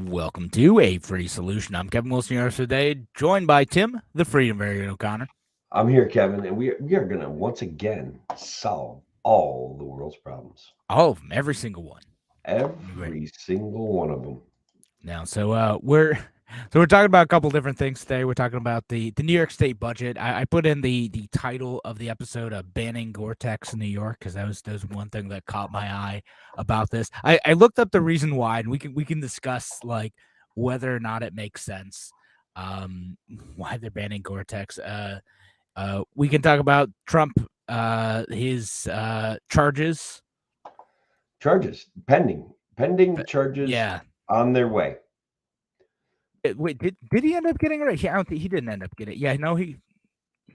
Welcome to A Free Solution. I'm Kevin Wilson here today, joined by Tim, the Freedom Variant O'Connor. I'm here, Kevin, and we are going to once again solve all the world's problems. All of them, every single one. Right Every single one of them. now, we're talking about a couple different things today. We're talking about the New York State budget. I put in the title of the episode of banning Gortex in New York because that was one thing that caught my eye about this. I looked up the reason why, and we can discuss like whether or not it makes sense. Why they're banning Gore-Tex. We can talk about Trump, his charges. Charges pending charges Yeah. on their way. Wait, did he end up getting arrested? I don't think he didn't end up getting. Yeah, no, he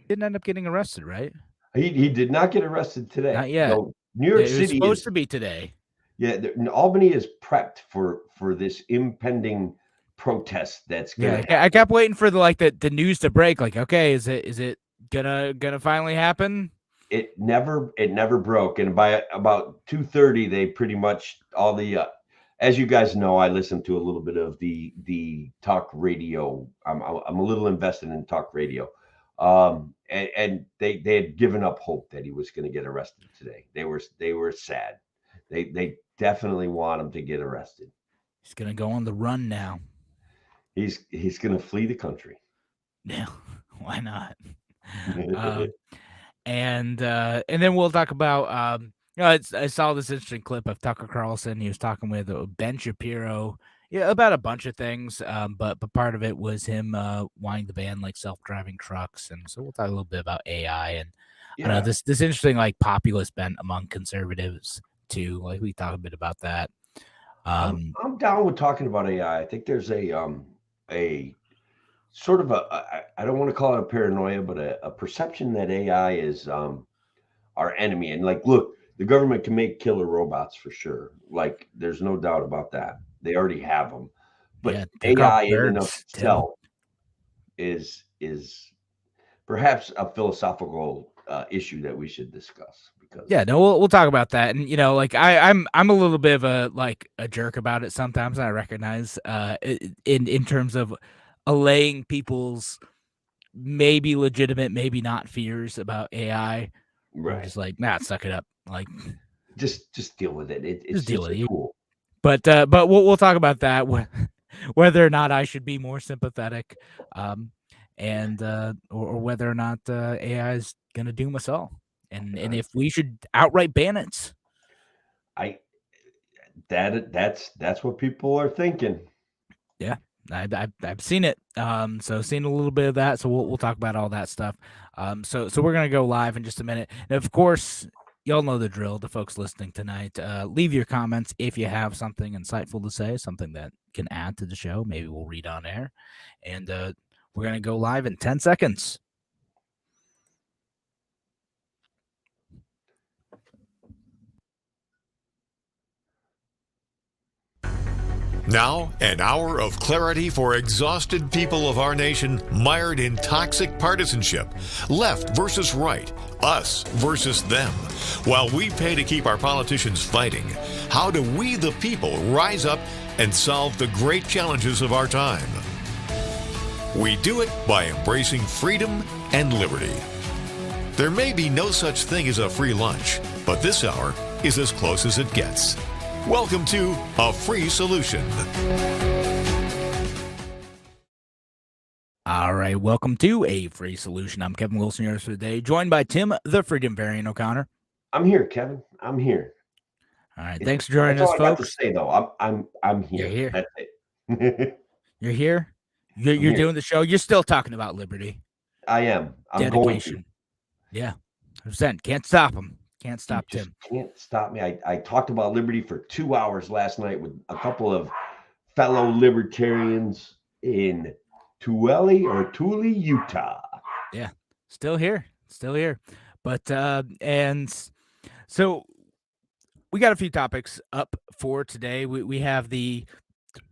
didn't end up getting arrested, right? He did not get arrested today. Not yet. No, New York It was City supposed is to be today. yeah. Albany is prepped for this impending protest that's going to I kept waiting for the news to break. Like, okay, is it gonna finally happen? It never broke, and by about 2:30 they pretty much all the as you guys know, I listen to a little bit of the talk radio. I'm a little invested in talk radio, and they had given up hope that he was going to get arrested today. They were sad. They definitely want him to get arrested. He's gonna go on the run now. He's going to flee the country. Yeah, why not? And then we'll talk about I saw this interesting clip of Tucker Carlson. He was talking with Ben Shapiro, about a bunch of things. But part of it was him wanting to ban like self-driving trucks, and so we'll talk a little bit about AI and I know this interesting like populist bent among conservatives too. Like we talk a bit about that. I'm down with talking about AI. I think there's a sort of I don't want to call it a paranoia, but a perception that AI is our enemy. And like, look, the government can make killer robots for sure. Like, there's no doubt about that. They already have them. But AI in and of itself is perhaps a philosophical issue that we should discuss. Because we'll talk about that. And like I'm a little bit of a jerk about it sometimes. I recognize in terms of allaying people's maybe legitimate, maybe not fears about AI. right. I'm just like, nah, suck it up. Like just deal with it. It's just a tool. But we'll talk about that whether or not I should be more sympathetic, and or whether or not AI is gonna doom us all. And if we should outright ban it. That's what people are thinking. Yeah, I've seen it. So seen a little bit of that. So we'll talk about all that stuff. So we're gonna go live in just a minute. And of course, y'all know the drill. The folks listening tonight, leave your comments if you have something insightful to say, something that can add to the show. Maybe we'll read on air. And we're gonna go live in 10 seconds. Now, an hour of clarity for exhausted people of our nation mired in toxic partisanship. Left versus right, us versus them. While we pay to keep our politicians fighting, how do we, the people, rise up and solve the great challenges of our time? We do it by embracing freedom and liberty. There may be no such thing as a free lunch, but this hour is as close as it gets. Welcome to A Free Solution. All right, welcome to A Free Solution. I'm Kevin Wilson here today, joined by Tim, the Freedom Variant O'Connor. I'm here, Kevin. I'm here. All right, thanks for joining us, folks. That's all I got to say, though. I'm here. You're here. That's it. You're here. You're doing the show. You're still talking about liberty. I am. I'm dedication. Going to. Yeah, 100%. Can't stop him. Can't stop Tim. Can't stop me. I talked about liberty for 2 hours last night with a couple of fellow libertarians in Thule, Utah. Yeah, still here. But and so we got a few topics up for today. We have the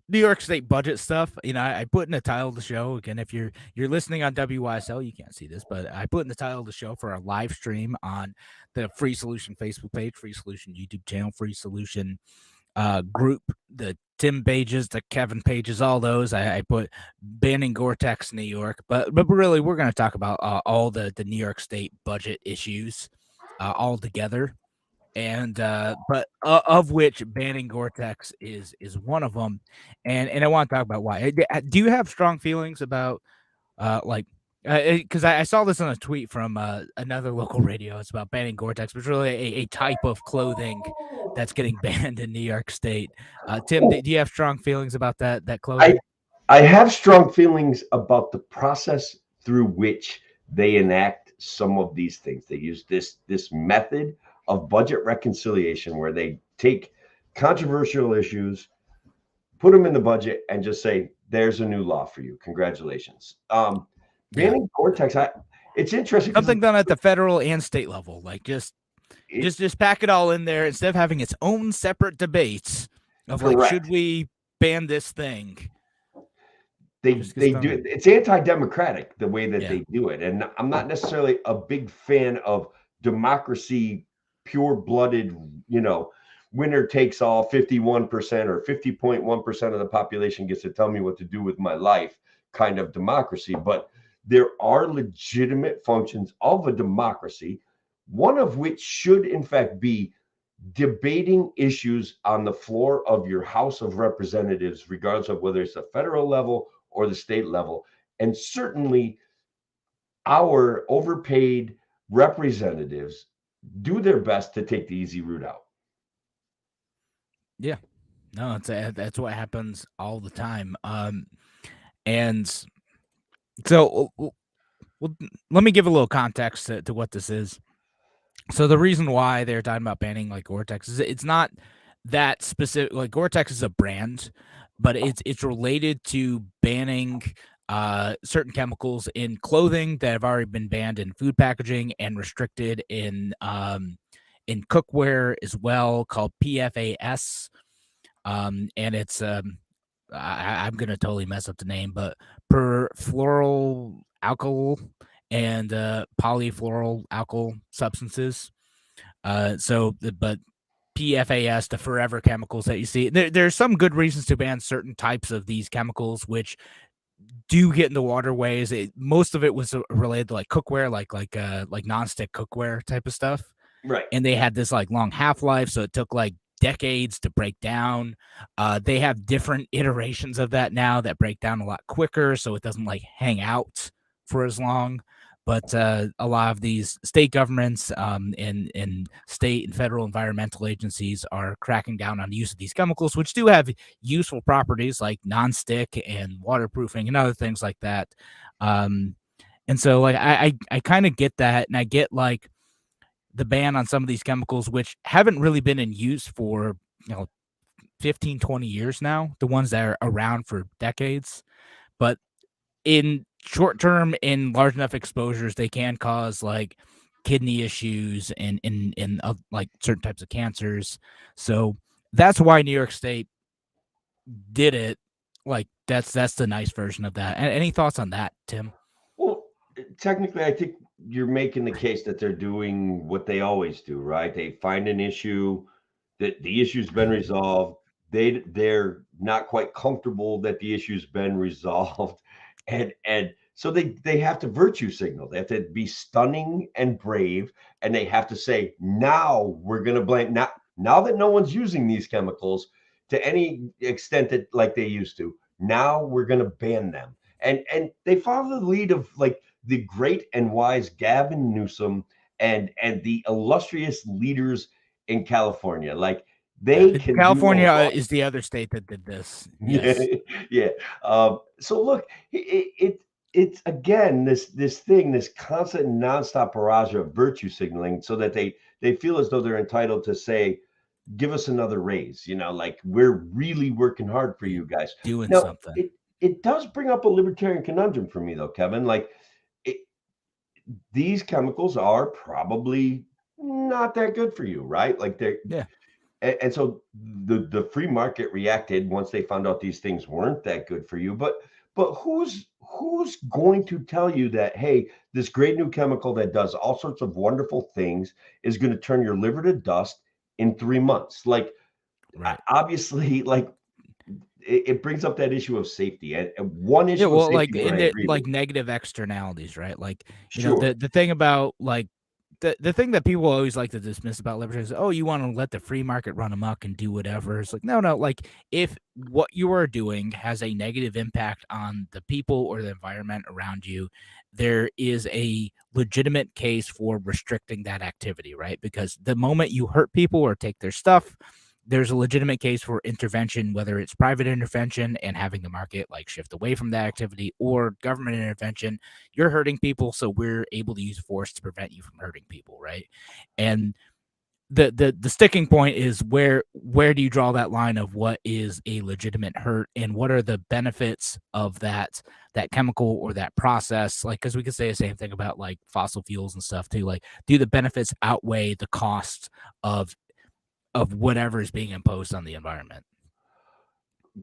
New York State budget stuff. I put in the title of the show. Again, if you're listening on WYSL, you can't see this, but I put in the title of the show for our live stream on the Free Solution Facebook page, Free Solution YouTube channel, Free Solution group, the Tim Pages, the Kevin Pages, all those. I put banning Gore-Tex New York, but really we're going to talk about all the New York State budget issues all together, and but of which banning Gore-Tex is one of them, and I want to talk about why. Do you have strong feelings about like? Because I saw this on a tweet from another local radio. It's about banning Gore-Tex, which is really a type of clothing that's getting banned in New York State. Tim, do you have strong feelings about that clothing? I have strong feelings about the process through which they enact some of these things. They use this method of budget reconciliation where they take controversial issues, put them in the budget, and just say, "There's a new law for you. Congratulations." Banning Gore-Tex, it's interesting. Something done at the federal and state level, like just pack it all in there instead of having its own separate debates of like, should we ban this thing? They do it. It's anti-democratic the way that they do it, and I'm not necessarily a big fan of democracy, pure-blooded, winner takes all, 51% or 50.1% of the population gets to tell me what to do with my life kind of democracy. But there are legitimate functions of a democracy, one of which should in fact be debating issues on the floor of your House of Representatives, regardless of whether it's the federal level or the state level. And certainly our overpaid representatives do their best to take the easy route out. Yeah, no, that's what happens all the time. And so well, let me give a little context to what this is. So the reason why they're talking about banning like Gore-Tex is it's not that specific. Like Gore-Tex is a brand, but it's related to banning certain chemicals in clothing that have already been banned in food packaging and restricted in cookware as well, called PFAS. And it's I'm gonna totally mess up the name, but perfluoral alkyl and polyfluoral alkyl substances. But PFAS, the forever chemicals that you see, there's some good reasons to ban certain types of these chemicals, which do get in the waterways. Most of it was related to like cookware, like nonstick cookware type of stuff. Right. And they had this like long half-life, so it took like decades to break down. They have different iterations of that now that break down a lot quicker, so it doesn't like hang out for as long. But a lot of these state governments and state and federal environmental agencies are cracking down on the use of these chemicals, which do have useful properties like nonstick and waterproofing and other things like that. And so like I kind of get that, and I get like the ban on some of these chemicals, which haven't really been in use for 15, 20 years now, the ones that are around for decades. But in short term, in large enough exposures, they can cause like kidney issues and like certain types of cancers. So that's why New York State did it. Like that's the nice version of that. Any thoughts on that, Tim? Well, technically, I think you're making the case that they're doing what they always do, right? They find an issue, that the issue's been resolved. They're not quite comfortable that the issue's been resolved, and so they have to virtue signal. They have to be stunning and brave, and they have to say, now we're going to blame, now that no one's using these chemicals to any extent that like they used to, now we're going to ban them. And they follow the lead of like the great and wise Gavin Newsom and the illustrious leaders in California. Like they can. California is the other state that did this. Yes. Yeah. So look, it's again this constant nonstop barrage of virtue signaling, so that they feel as though they're entitled to say, give us another raise. Like we're really working hard for you guys. Doing something. It does bring up a libertarian conundrum for me, though, Kevin. Like, these chemicals are probably not that good for you, right? Like and so the free market reacted once they found out these things weren't that good for you. But who's going to tell you that, hey, this great new chemical that does all sorts of wonderful things is going to turn your liver to dust in 3 months? Like, right. Obviously, like it brings up that issue of safety, and one Yeah, issue of well, like safety where in I the agree like with. negative externalities, right? Like, Sure. the thing about like the thing that people always like to dismiss about libertarians, oh, you want to let the free market run amok and do whatever. It's like, no, like if what you are doing has a negative impact on the people or the environment around you, there is a legitimate case for restricting that activity, right? Because the moment you hurt people or take their stuff, there's a legitimate case for intervention, whether it's private intervention and having the market like shift away from that activity or government intervention. You're hurting people, so we're able to use force to prevent you from hurting people, right? And the sticking point is where do you draw that line of what is a legitimate hurt and what are the benefits of that chemical or that process? Like, because we could say the same thing about like fossil fuels and stuff too. Like, do the benefits outweigh the costs of whatever is being imposed on the environment?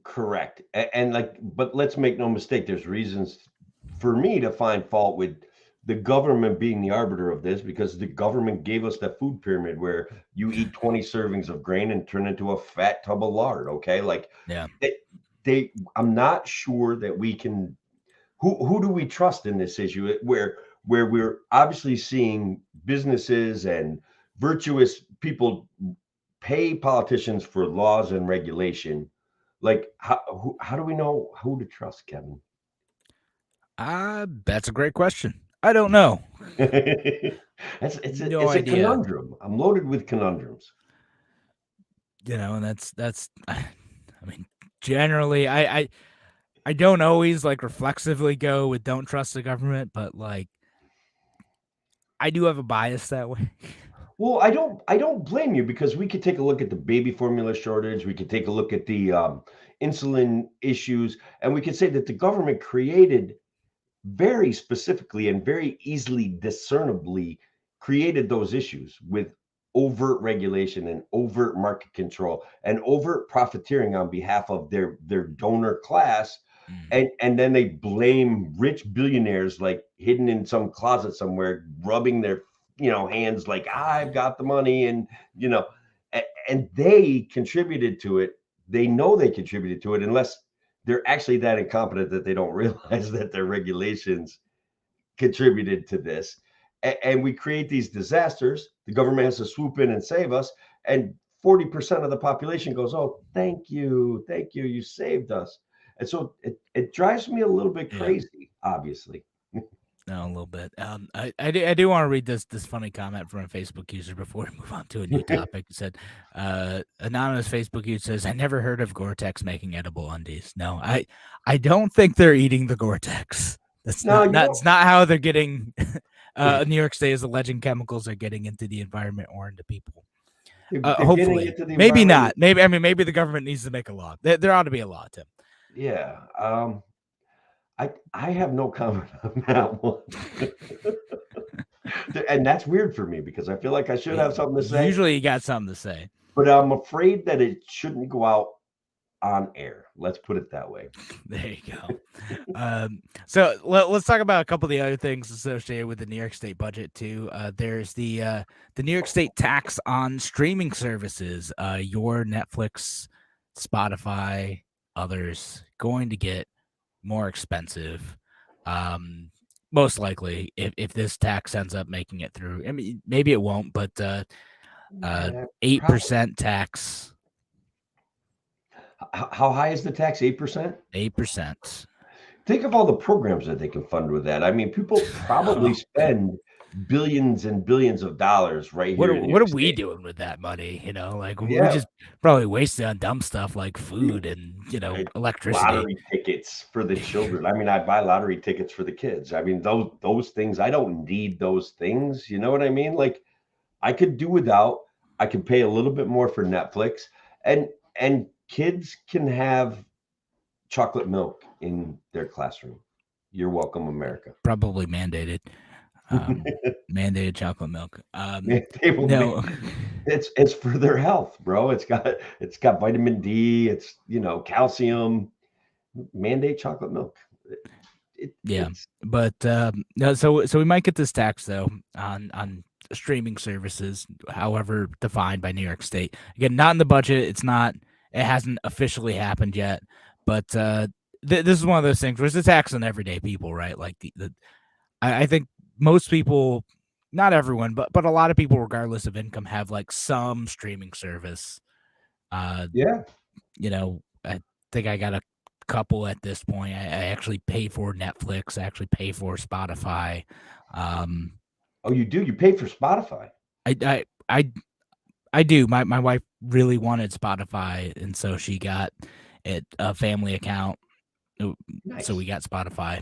Correct. And like, but let's make no mistake, there's reasons for me to find fault with the government being the arbiter of this, because the government gave us that food pyramid where you eat 20 servings of grain and turn into a fat tub of lard. Okay. Like Yeah. I'm not sure that we can, who do we trust in this issue where we're obviously seeing businesses and virtuous people pay politicians for laws and regulation. Like, how do we know who to trust, Kevin? That's a great question. I don't know. It's No a idea. conundrum. I'm loaded with conundrums. And that's I mean, generally I don't always like reflexively go with don't trust the government, but like I do have a bias that way. Well, I don't blame you, because we could take a look at the baby formula shortage. We could take a look at the insulin issues, and we could say that the government created very specifically and very easily discernibly created those issues with overt regulation and overt market control and overt profiteering on behalf of their donor class. And then they blame rich billionaires like hidden in some closet somewhere, rubbing their hands like, I've got the money, and you know and they contributed to it. They know they contributed to it, unless they're actually that incompetent that they don't realize that their regulations contributed to this. And we create these disasters. The government has to swoop in and save us. And 40% of the population goes, oh, thank you. Thank you. You saved us. And so it drives me a little bit crazy, obviously. No, a little bit. I do want to read this funny comment from a Facebook user before we move on to a new topic. It said, anonymous Facebook user says, I never heard of Gore-Tex making edible undies. No, I don't think they're eating the Gore-Tex. That's not how they're getting. New York State is alleging chemicals are getting into the environment or into people. They're Hopefully, maybe not. Maybe the government needs to make a law. There ought to be a law, Tim. Yeah. I have no comment on that one. And that's weird for me, because I feel like I should have something to say. Usually you got something to say. But I'm afraid that it shouldn't go out on air. Let's put it that way. There you go. So let's talk about a couple of the other things associated with the New York State budget too. There's the New York State tax on streaming services. Your Netflix, Spotify, others going to get more expensive. Most likely, if this tax ends up making it through. I mean, maybe it won't, but 8% tax. How high is the tax? 8%? 8%. Think of all the programs that they can fund with that. I mean, people probably spend billions and billions of dollars right here. What are we doing with that money? We just probably waste it on dumb stuff like food and electricity. Lottery tickets for the children. I mean, I buy lottery tickets for the kids. I mean, those things. I don't need those things. You know what I mean? Like, I could do without. I could pay a little bit more for Netflix, and kids can have chocolate milk in their classroom. You're welcome, America. Probably mandated. Mandated chocolate milk. No, it's for their health, bro. It's got vitamin D. It's calcium. Mandate chocolate milk. But no. So we might get this tax though on streaming services, however defined by New York State. Again, not in the budget. It's not. It hasn't officially happened yet. But this is one of those things where it's a tax on everyday people, right? Like I think most people, not everyone, but a lot of people, regardless of income, have like some streaming service. Yeah. I think I got a couple at this point. I actually pay for Netflix. I actually pay for Spotify. Oh, you do? You pay for Spotify? I do. My wife really wanted Spotify, and so she got it a family account. Nice. So we got Spotify.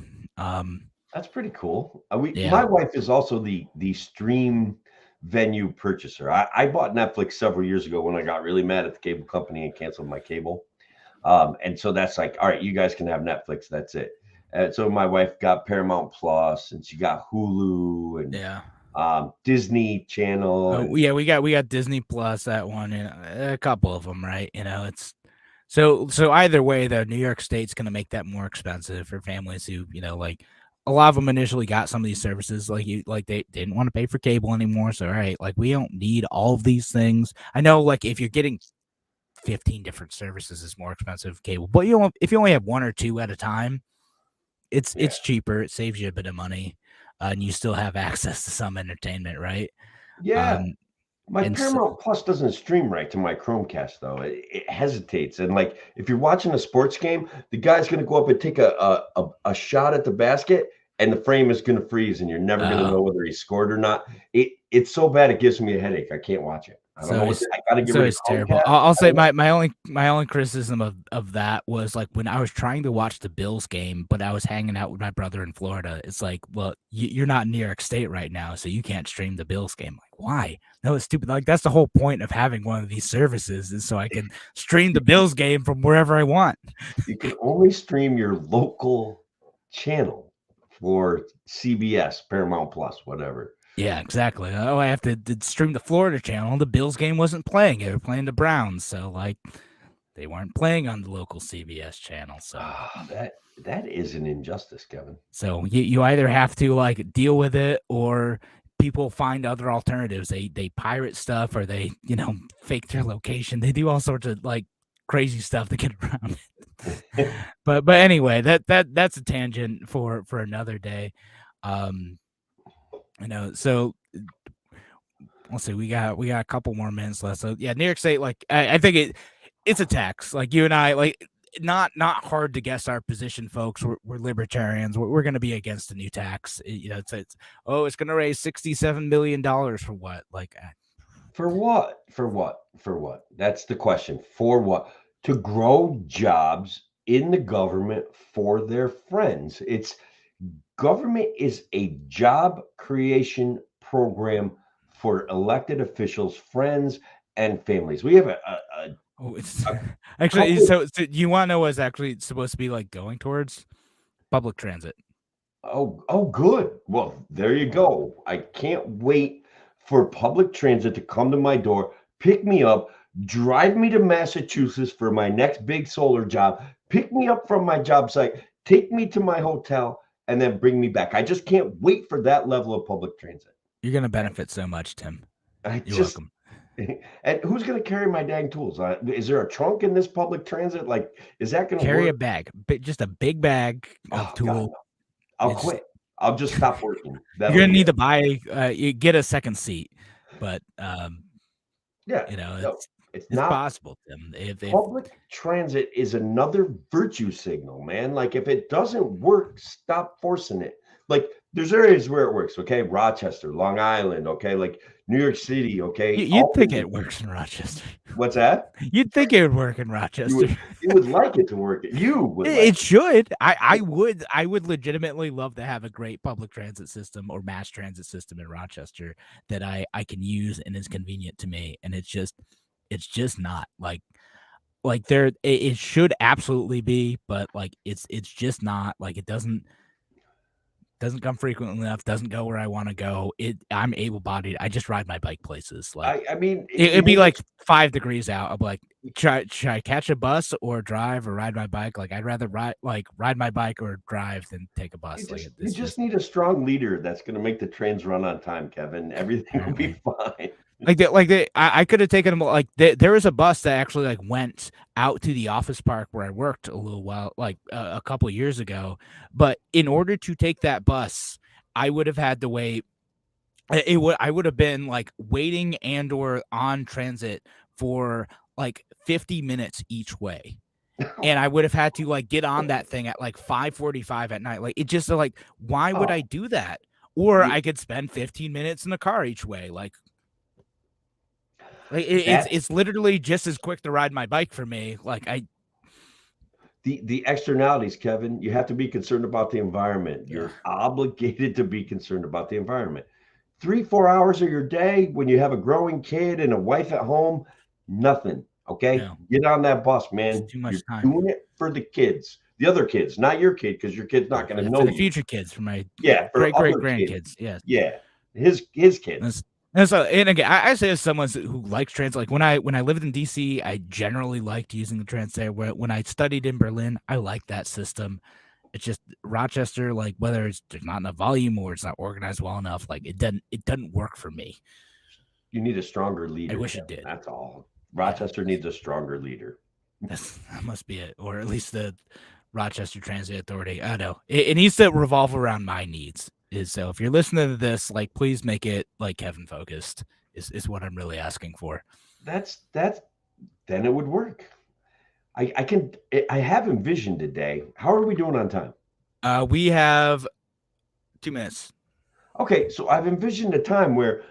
That's pretty cool. Yeah. My wife is also the stream venue purchaser. I bought Netflix several years ago when I got really mad at the cable company and canceled my cable. And so that's like, all right, you guys can have Netflix. That's it. And so my wife got Paramount Plus, and she got Hulu and Disney Channel. Yeah, we got Disney Plus, that one, and a couple of them, right? It's so either way, though, New York State's going to make that more expensive for families who, like a lot of them initially got some of these services, like they didn't want to pay for cable anymore. So, all right, like we don't need all of these things. I know, like if you're getting 15 different services, it's more expensive cable, but if you only have one or two at a time, it's cheaper. It saves you a bit of money, and you still have access to some entertainment, right? Yeah. My Paramount Plus doesn't stream right to my Chromecast, though. It hesitates. And like, if you're watching a sports game, the guy's going to go up and take a shot at the basket, and the frame is going to freeze, and you're never going to know whether he scored or not. It's so bad it gives me a headache. I can't watch it. I don't know. I got to get rid of terrible. I'll say my only criticism of that was like when I was trying to watch the Bills game, but I was hanging out with my brother in Florida. It's like, well, you're not in New York State right now, so you can't stream the Bills game. Like, why? No, it's stupid. Like that's the whole point of having one of these services is so I can stream the Bills game from wherever I want. You can only stream your local channel for CBS, Paramount Plus, whatever. Yeah, exactly. Oh, I have to stream the Florida channel. The Bills game wasn't playing. They were playing the Browns. So, like, they weren't playing on the local CBS channel. So that is an injustice, Kevin. So you either have to, like, deal with it or people find other alternatives. They pirate stuff or they, fake their location. They do all sorts of, like, crazy stuff to get around it. but anyway, that's a tangent for another day. So let's see, we got a couple more minutes left. So yeah, New York State, like I think it's a tax. Like you and I, like not hard to guess our position, folks. We're libertarians. We're going to be against the new tax. It's going to raise $67 million for what? Like for what? For what? That's the question. For what? To grow jobs in the government for their friends. Government is a job creation program for elected officials, friends, and families. We have actually. So you want to know what's actually supposed to be like going towards public transit? Oh, good. Well, there you go. I can't wait for public transit to come to my door, pick me up, drive me to Massachusetts for my next big solar job, pick me up from my job site, take me to my hotel, and then bring me back. I just can't wait for that level of public transit. You're going to benefit so much, Tim. You're welcome. And who's going to carry my dang tools? Is there a trunk in this public transit? Like, is that going to carry a bag? Just a big bag of tools. I'll quit. I'll just stop working. You're going to need to buy, you get a second seat, but it's not possible, Tim. Public transit is another virtue signal, man. Like if it doesn't work, stop forcing it. Like there's areas where it works. Okay, Rochester, Long Island. Okay, like New York City. Okay, you'd think it works in Rochester. What's that? You'd think it would work in Rochester. You would like it to work. You would. It should. I would legitimately love to have a great public transit system or mass transit system in Rochester that I can use and is convenient to me. And it's just not like there. It should absolutely be, but like it's just not. Like it doesn't come frequently enough. Doesn't go where I want to go. I'm able-bodied. I just ride my bike places. Like I mean, it'd be like 5 degrees out. I'm like, should I catch a bus or drive or ride my bike? Like I'd rather ride my bike or drive than take a bus. You just need a strong leader that's going to make the trains run on time, Kevin. Everything will be fine. I could have taken them. Like there was a bus that actually like went out to the office park where I worked a little while, like a couple of years ago. But in order to take that bus, I would have had to wait. I would have been like waiting and or on transit for like 50 minutes each way. And I would have had to like get on that thing at like 5:45 at night. Like it just like, why would I do that? Or I could spend 15 minutes in the car each way. Like it's literally just as quick to ride my bike for me. Like the externalities, Kevin, you have to be concerned about the environment. You're obligated to be concerned about the environment. 3-4 hours of your day when you have a growing kid and a wife at home, nothing. Okay. Get on that bus, man. It's too much time. Doing it for the kids, the other kids, not your kid, because your kid's not going to know for the you. future kids, for my for great grandkids. Yes. Yeah. His kids. And so, and again, I say as someone who likes transit, like when I lived in DC, I generally liked using the transit. When I studied in Berlin, I liked that system. It's just Rochester, like whether there's not enough volume or it's not organized well enough, like it doesn't work for me. You need a stronger leader. I wish it did. That's all. Rochester needs a stronger leader. That must be it, or at least the Rochester Transit Authority. I know it needs to revolve around my needs. So if you're listening to this, like, please make it like Kevin focused is what I'm really asking for. Then it would work. I have envisioned today. How are we doing on time? We have 2 minutes. Okay. So I've envisioned a time where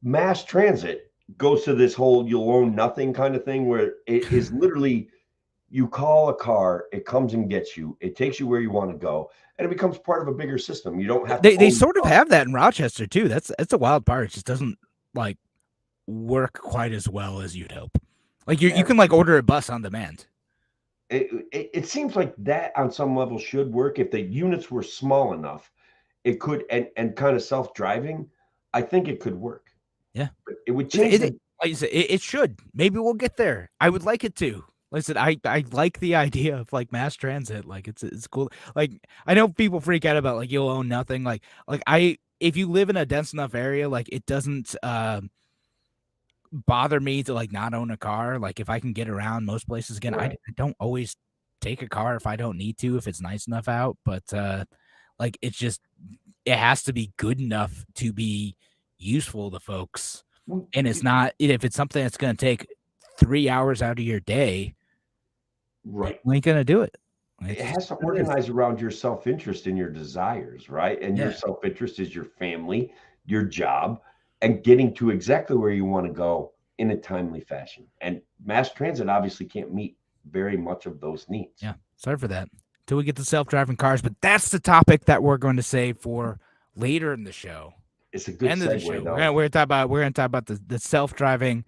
mass transit goes to this whole you'll own nothing kind of thing where it is literally you call a car, it comes and gets you, it takes you where you want to go, and it becomes part of a bigger system. You don't have to. They sort of have that in Rochester too. That's a wild part. It just doesn't like work quite as well as you'd hope. Like you can like order a bus on demand. It seems like that on some level should work if the units were small enough. It could and kind of self-driving. I think it could work. Yeah, but it would change. Like you said, it should. Maybe we'll get there. I would like it to. Listen, I like the idea of like mass transit. Like it's cool. Like I know people freak out about like you'll own nothing. Like if you live in a dense enough area, like it doesn't bother me to like not own a car. Like if I can get around most places again, I don't always take a car if I don't need to, if it's nice enough out. But like it's just it has to be good enough to be useful to folks. And it's not if it's something that's going to take 3 hours out of your day, right? You ain't going to do it. It has to organize around your self-interest and your desires, right? And your self-interest is your family, your job, and getting to exactly where you want to go in a timely fashion. And mass transit obviously can't meet very much of those needs. Yeah, sorry for that. Till we get to self-driving cars, but that's the topic that we're going to save for later in the show. It's a good end segue, of the show. Though. We're going to talk about the self-driving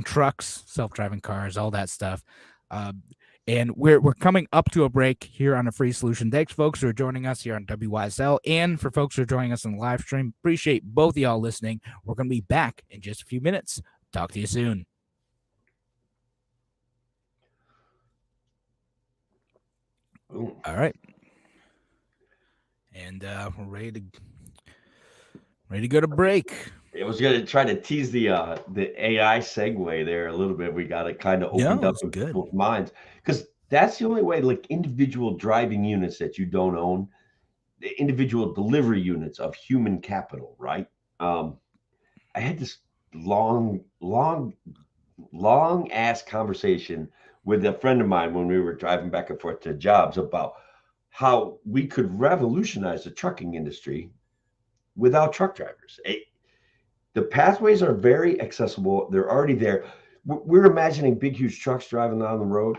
trucks, self-driving cars, all that stuff. And we're coming up to a break here on A Free Solution. Thanks, folks, for joining us here on WYSL, and for folks who are joining us on the live stream. Appreciate both of y'all listening. We're going to be back in just a few minutes. Talk to you soon. Ooh. All right. And we're ready to go to break. I was going to try to tease the AI segue there a little bit. We got it kind of opened up in people's minds because that's the only way. Like individual driving units that you don't own, the individual delivery units of human capital, right? I had this long ass conversation with a friend of mine when we were driving back and forth to jobs about how we could revolutionize the trucking industry without truck drivers. The pathways are very accessible. They're already there. We're imagining big, huge trucks driving down the road.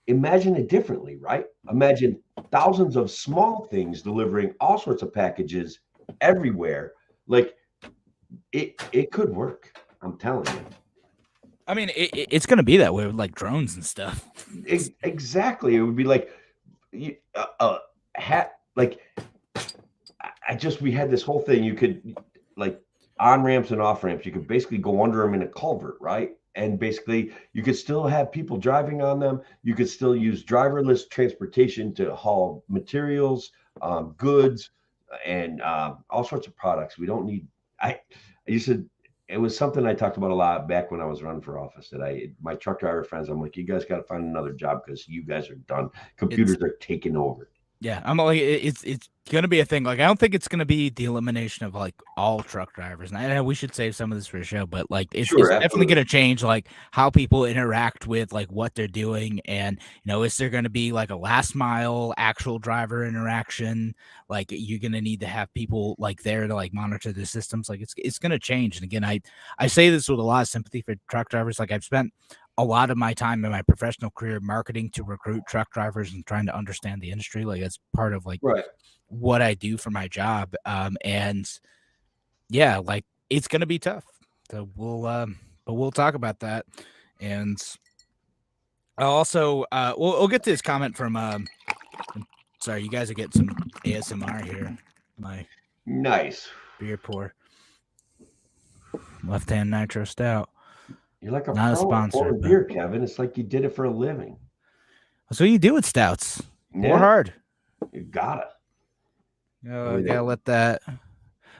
Imagine it differently, right? Imagine thousands of small things delivering all sorts of packages everywhere. Like it could work. I'm telling you. I mean, it's going to be that way with like drones and stuff. Exactly. It would be like we had this whole thing. You could like on ramps and off ramps. You could basically go under them in a culvert, right? And basically you could still have people driving on them. You could still use driverless transportation to haul materials, goods, and all sorts of products. We don't need, it was something I talked about a lot back when I was running for office. That my truck driver friends, I'm like, you guys got to find another job because you guys are done. Computers are taking over. Yeah, I'm like it's gonna be a thing. Like I don't think it's gonna be the elimination of like all truck drivers. And I know we should save some of this for a show, but like it's definitely gonna change like how people interact with like what they're doing. And is there gonna be like a last mile actual driver interaction? Like you're gonna need to have people like there to like monitor the systems. Like it's gonna change. And again, I say this with a lot of sympathy for truck drivers. Like I've spent a lot of my time in my professional career marketing to recruit truck drivers and trying to understand the industry. Like that's part of like what I do for my job. And yeah, like it's going to be tough. So we'll talk about that. And I'll also, we'll get to this comment from, sorry, you guys are getting some ASMR here. My nice beer pour. Left Hand Nitro Stout. You're like not a sponsor. Beer, Kevin. It's like you did it for a living. That's what you do with stouts. Pour hard. You gotta. Gotta let that.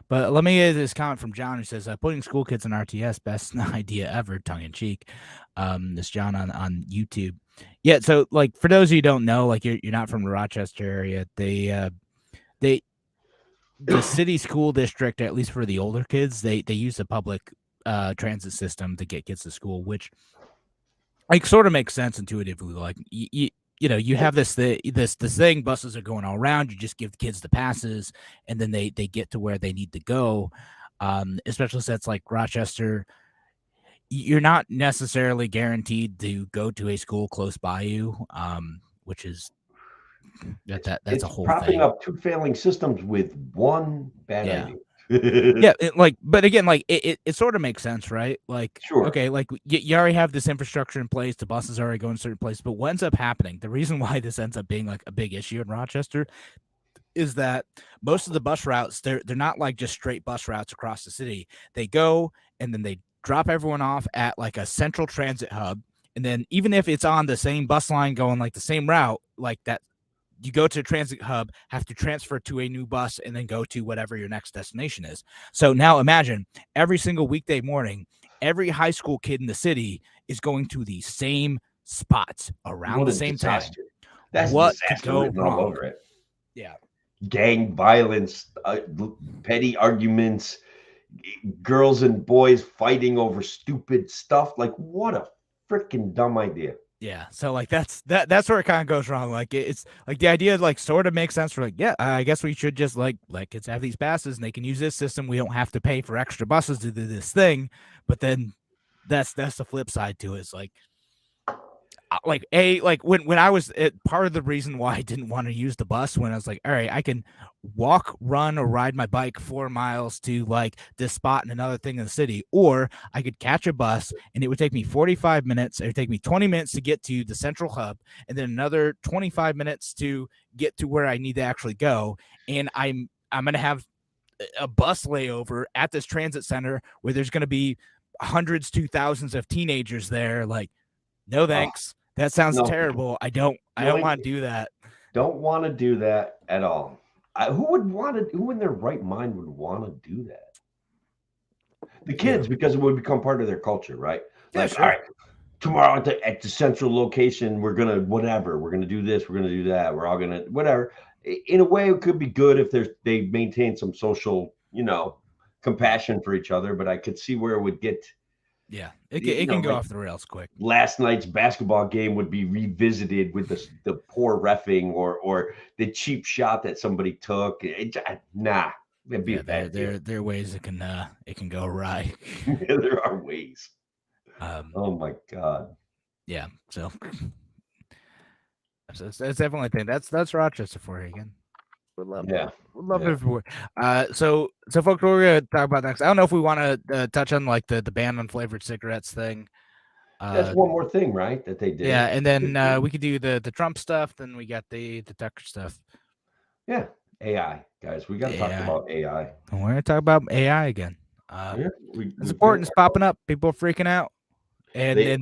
But let me get this comment from John who says, putting school kids in RTS, best idea ever, tongue in cheek. This John on YouTube. Yeah, so like for those of you who don't know, like you're not from the Rochester area, the city school district, at least for the older kids, they use the public transit system to get kids to school, which like sort of makes sense intuitively. Like you have this thing, buses are going all around, you just give the kids the passes and then they get to where they need to go. Especially since like Rochester, you're not necessarily guaranteed to go to a school close by you, which is that's a whole propping thing. Up two failing systems with one bad idea. Yeah, but again, like it sort of makes sense, right? Like, sure, okay, like you already have this infrastructure in place, the buses are already going to certain places, but what ends up happening, the reason why this ends up being like a big issue in Rochester is that most of the bus routes, they're not like just straight bus routes across the city. They go and then they drop everyone off at like a central transit hub, and then even if it's on the same bus line going like the same route, like that, you go to a transit hub, have to transfer to a new bus, and then go to whatever your next destination is. So now imagine every single weekday morning, every high school kid in the city is going to the same spots around the same time. That's what could go wrong? All over it. Yeah. Gang violence, petty arguments, girls and boys fighting over stupid stuff. Like, what a freaking dumb idea. Yeah, so like that's where it kind of goes wrong. Like it's like the idea like sort of makes sense for like, yeah, I guess we should just like let kids have these passes and they can use this system. We don't have to pay for extra buses to do this thing. But then that's the flip side to it. It's like when I was part of the reason why I didn't want to use the bus, when I was like, all right, I can walk, run, or ride my bike 4 miles to like this spot and another thing in the city, or I could catch a bus and it would take me 45 minutes. It would take me 20 minutes to get to the central hub, and then another 25 minutes to get to where I need to actually go. And I'm going to have a bus layover at this transit center where there's going to be hundreds to thousands of teenagers there. Like, no thanks. That sounds terrible. I don't want to do that. Don't want to do that at all. Who in their right mind would want to do that? The kids, because it would become part of their culture, right? Yeah, like, sure. all right, tomorrow at the central location, we're going to whatever. We're going to do this. We're going to do that. We're all going to whatever. In a way, it could be good if they maintain some social, compassion for each other. But I could see where it would get. Yeah, it can go off the rails quick. Last night's basketball game would be revisited with the poor reffing or the cheap shot that somebody took. Nah, it'd be bad. There are ways it can go awry. There are ways. Oh my God. Yeah. So that's definitely a thing. That's Rochester for you again. Would love it. Would love it everywhere. So folks, we're gonna talk about next. I don't know if we want to touch on like the ban on flavored cigarettes thing. That's one more thing, right? That they did. Yeah, and then we could do the Trump stuff. Then we got the Tucker stuff. Yeah, AI guys, we got to talk about AI. And we're gonna talk about AI again. It's important. It's popping up. People are freaking out, and they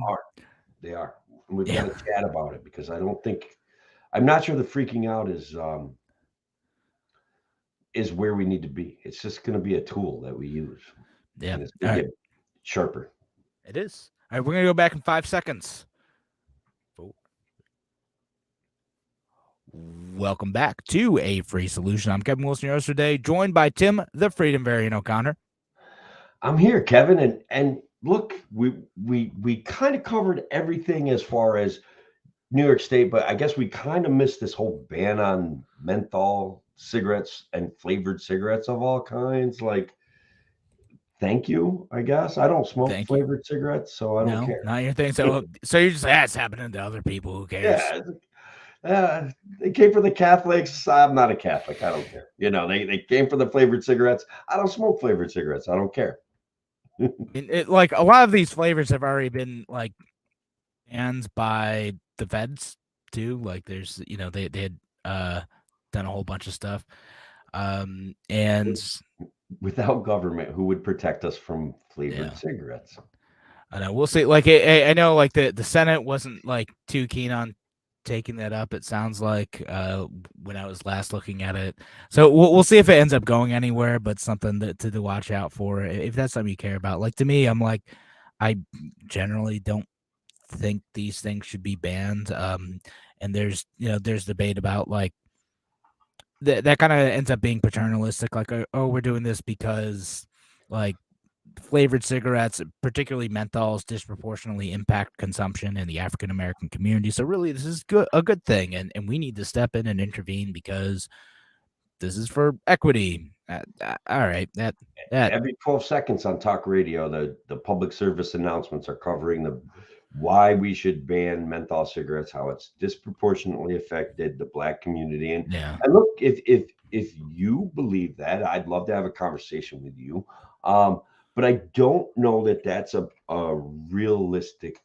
are. And we've got to chat about it because I'm not sure the freaking out is where we need to be. It's just going to be a tool that we use. Yeah. And it's going to get Sharper. It is. All right, we're going to go back in 5 seconds. Welcome back to A Free Solution. I'm Kevin Wilson, your host today, joined by Tim, the Freedom Variant O'Connor. I'm here, Kevin, and look, we kind of covered everything as far as New York State, but I guess we kind of missed this whole ban on menthol cigarettes and flavored cigarettes of all kinds. Like, thank you, I guess. I don't smoke flavored cigarettes, so I don't care. Not your thing. So you're just, it's happening to other people. Who cares? Yeah. They came for the Catholics. I'm not a Catholic. I don't care. They came for the flavored cigarettes. I don't smoke flavored cigarettes. I don't care. Like a lot of these flavors have already been like banned by the feds too. Like there's, they had done a whole bunch of stuff. And without government, who would protect us from flavored cigarettes? I know. We'll see. Like I know, like the Senate wasn't like too keen on taking that up. It sounds like when I was last looking at it. So we'll see if it ends up going anywhere. But something to watch out for if that's something you care about. Like to me, I'm like, I generally don't think these things should be banned. And there's debate about like that kind of ends up being paternalistic. Like, oh, we're doing this because like flavored cigarettes, particularly menthols, disproportionately impact consumption in the African American community. So really, this is a good thing, and we need to step in and intervene because this is for equity. All right, that every 12 seconds on talk radio, the public service announcements are covering why we should ban menthol cigarettes, how it's disproportionately affected the Black community, and look, if you believe that, I'd love to have a conversation with you. But I don't know that that's a realistic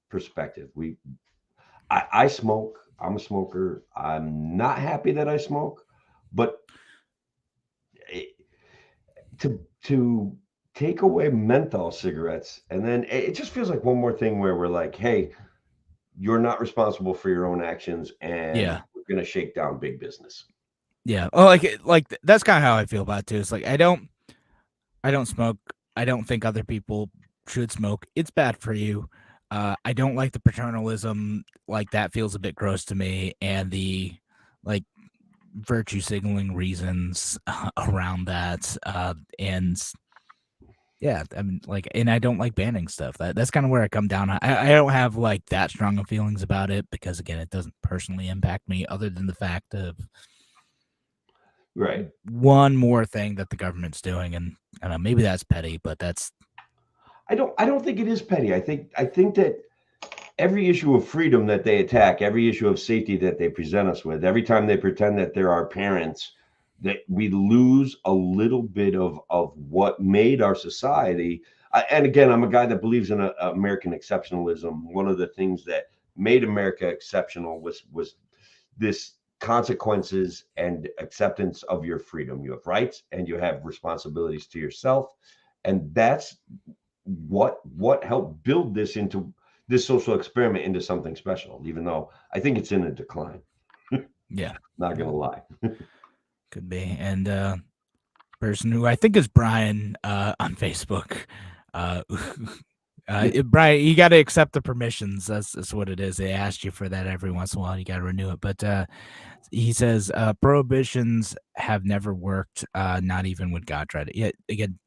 perspective. I smoke. I'm a smoker. I'm not happy that I smoke, but to take away menthol cigarettes, and then it just feels like one more thing where we're like, hey, you're not responsible for your own actions, and we're gonna shake down big business. Yeah. Oh, like that's kind of how I feel about it too. It's like I don't smoke. I don't think other people should smoke. It's bad for you. I don't like the paternalism. Like that feels a bit gross to me. And the like virtue signaling reasons around that. And yeah, I mean, like, and I don't like banning stuff. That's kind of where I come down. I don't have like that strong of feelings about it because again, it doesn't personally impact me other than the fact of right. One more thing that the government's doing, and I don't know, maybe that's petty, but that's. I don't think it is petty. I think that every issue of freedom that they attack, every issue of safety that they present us with, every time they pretend that they're our parents, that we lose a little bit of what made our society. And again, I'm a guy that believes in American exceptionalism. One of the things that made America exceptional was this consequences and acceptance of your freedom. You have rights and you have responsibilities to yourself, and that's what helped build this social experiment into something special, even though I think it's in a decline. Yeah, not gonna lie. Could be. And person who I think is Brian on Facebook, Brian, you got to accept the permissions. That's what it is. They asked you for that every once in a while. You got to renew it. But he says prohibitions have never worked, not even when God tried it. Yet again,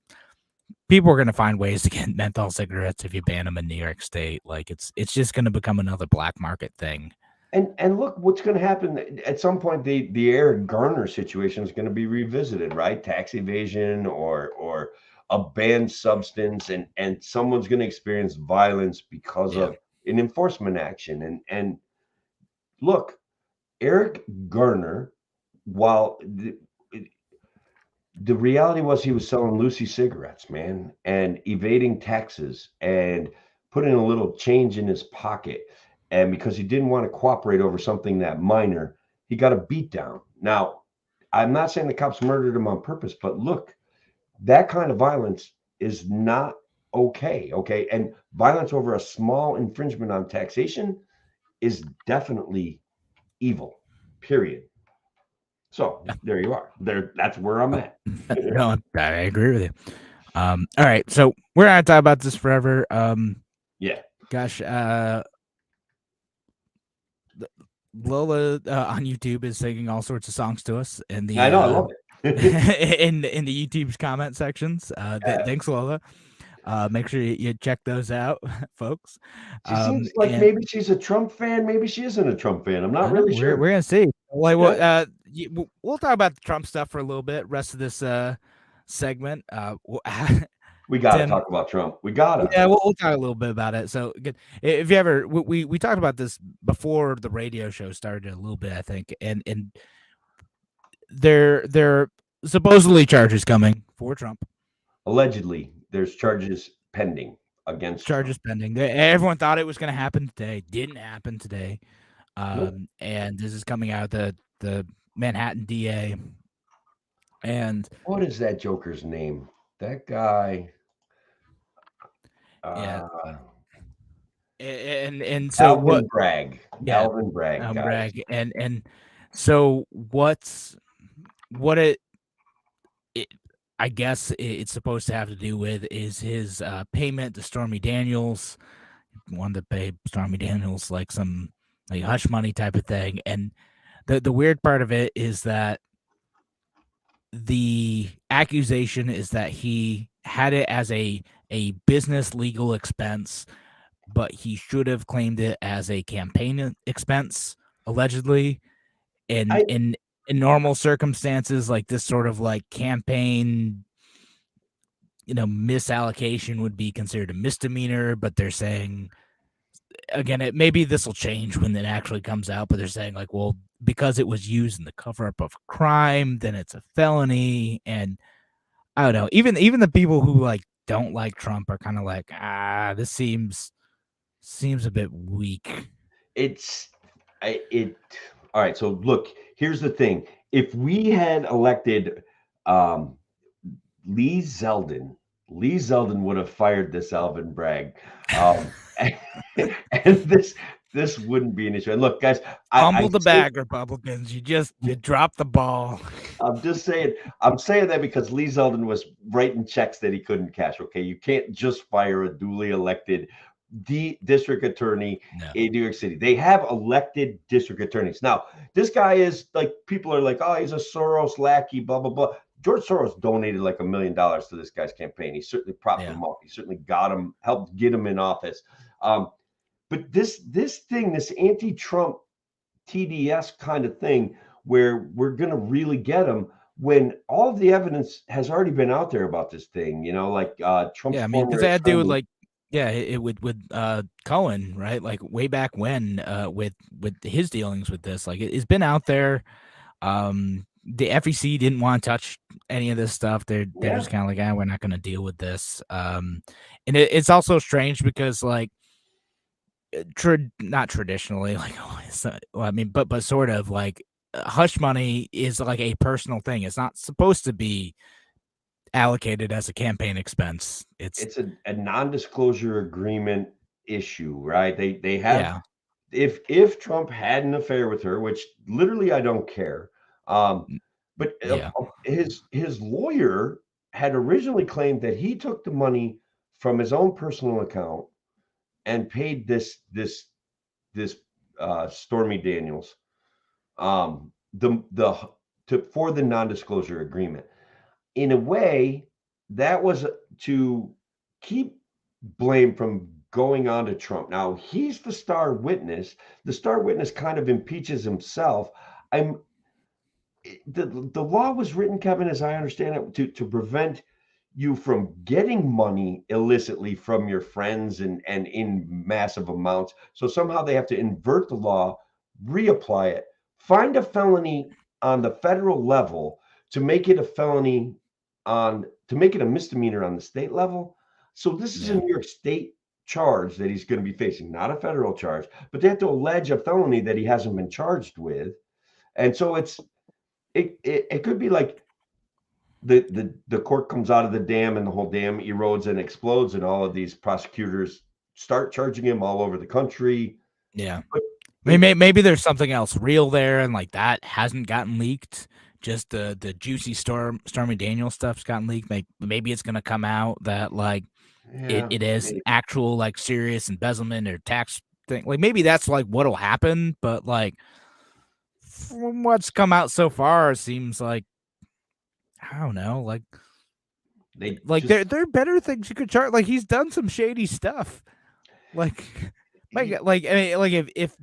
people are going to find ways to get menthol cigarettes if you ban them in New York State. Like it's just going to become another black market thing. And look, what's going to happen at some point? The Eric Garner situation is going to be revisited, right? Tax evasion or a banned substance, and someone's going to experience violence because of an enforcement action. And look, Eric Garner, while the reality was he was selling Lucy cigarettes, man, and evading taxes and putting a little change in his pocket. And because he didn't want to cooperate over something that minor, he got a beat down. Now, I'm not saying the cops murdered him on purpose, but look, that kind of violence is not okay. Okay. And violence over a small infringement on taxation is definitely evil, period. So there you are. That's where I'm at. No, I agree with you. All right, so we're not talking about this forever. Yeah. Gosh, Lola on YouTube is singing all sorts of songs to us in the I know, I love it. in the YouTube's comment sections. Thanks, Lola. Make sure you check those out, folks. She seems like maybe she's a Trump fan, maybe she isn't a Trump fan. I'm not really we're sure. gonna see. Like, Yeah. we'll talk about the Trump stuff for a little bit. Rest of this segment. We gotta Tim, talk about Trump. We gotta. yeah, we'll talk a little bit about it. So, if you ever, we talked about this before the radio show started a little bit, I think, and there supposedly charges coming for Trump. Allegedly, there's charges pending against Charges Trump. pending. Everyone thought it was going to happen today. Didn't happen today. Nope. And this is coming out of the Manhattan DA. And what is that joker's name? That guy. Yeah. And so Alvin Bragg. Yeah, Alvin Bragg. Bragg. And so what it I guess it's supposed to have to do with is his payment to Stormy Daniels. Wanted to pay Stormy Daniels like some like hush money type of thing. And the weird part of it is that the accusation is that he had it as a business legal expense, but he should have claimed it as a campaign expense, allegedly. And in normal circumstances, like this sort of like campaign, misallocation would be considered a misdemeanor, but they're saying, again, maybe this will change when it actually comes out, but they're saying like, well, because it was used in the cover-up of a crime, then it's a felony. And I don't know, even the people who like don't like Trump are kind of like, this seems a bit weak. All right, so look, here's the thing. If we had elected Lee Zeldin would have fired this Alvin Bragg. And this wouldn't be an issue. And look, guys, humble the bag, Republicans. You dropped the ball. I'm just saying. I'm saying that because Lee Zeldin was writing checks that he couldn't cash. Okay, you can't just fire a duly elected district attorney in New York City. They have elected district attorneys. Now, this guy is like, people are like, oh, he's a Soros lackey, blah blah blah. George Soros donated like $1 million to this guy's campaign. He certainly propped him up. He certainly got him, helped get him in office. But this thing, this anti-Trump TDS kind of thing, where we're going to really get him when all of the evidence has already been out there about this thing, like Trump's because they had to do with like, with Cohen, right? Like way back when, with his dealings with this, like it's been out there. The FEC didn't want to touch any of this stuff. They're just kind of like, we're not going to deal with this. And it's also strange because like, not traditionally, like, but sort of like hush money is like a personal thing. It's not supposed to be allocated as a campaign expense. It's a non-disclosure agreement issue, right? They have, if Trump had an affair with her, which literally I don't care. But his lawyer had originally claimed that he took the money from his own personal account and paid this Stormy Daniels for the non-disclosure agreement. In a way, that was to keep blame from going on to Trump. Now, he's the star witness. The star witness kind of impeaches himself. The law was written, Kevin, as I understand it, to prevent you from getting money illicitly from your friends and in massive amounts. So somehow they have to invert the law, reapply it, find a felony on the federal level to make it a felony to make it a misdemeanor on the state level. So this is a New York State charge that he's going to be facing, not a federal charge, but they have to allege a felony that he hasn't been charged with. And so it could be like the cork comes out of the dam and the whole dam erodes and explodes, and all of these prosecutors start charging him all over the country. Maybe there's something else real there, and like that hasn't gotten leaked just the juicy Stormy Daniels stuff's gotten leaked. Maybe it's gonna come out that like it is maybe. actual like serious embezzlement or tax thing. Like maybe that's like what'll happen, but like from what's come out so far, it seems like I don't know, like there are better things you could charge. Like he's done some shady stuff. Like I mean, like if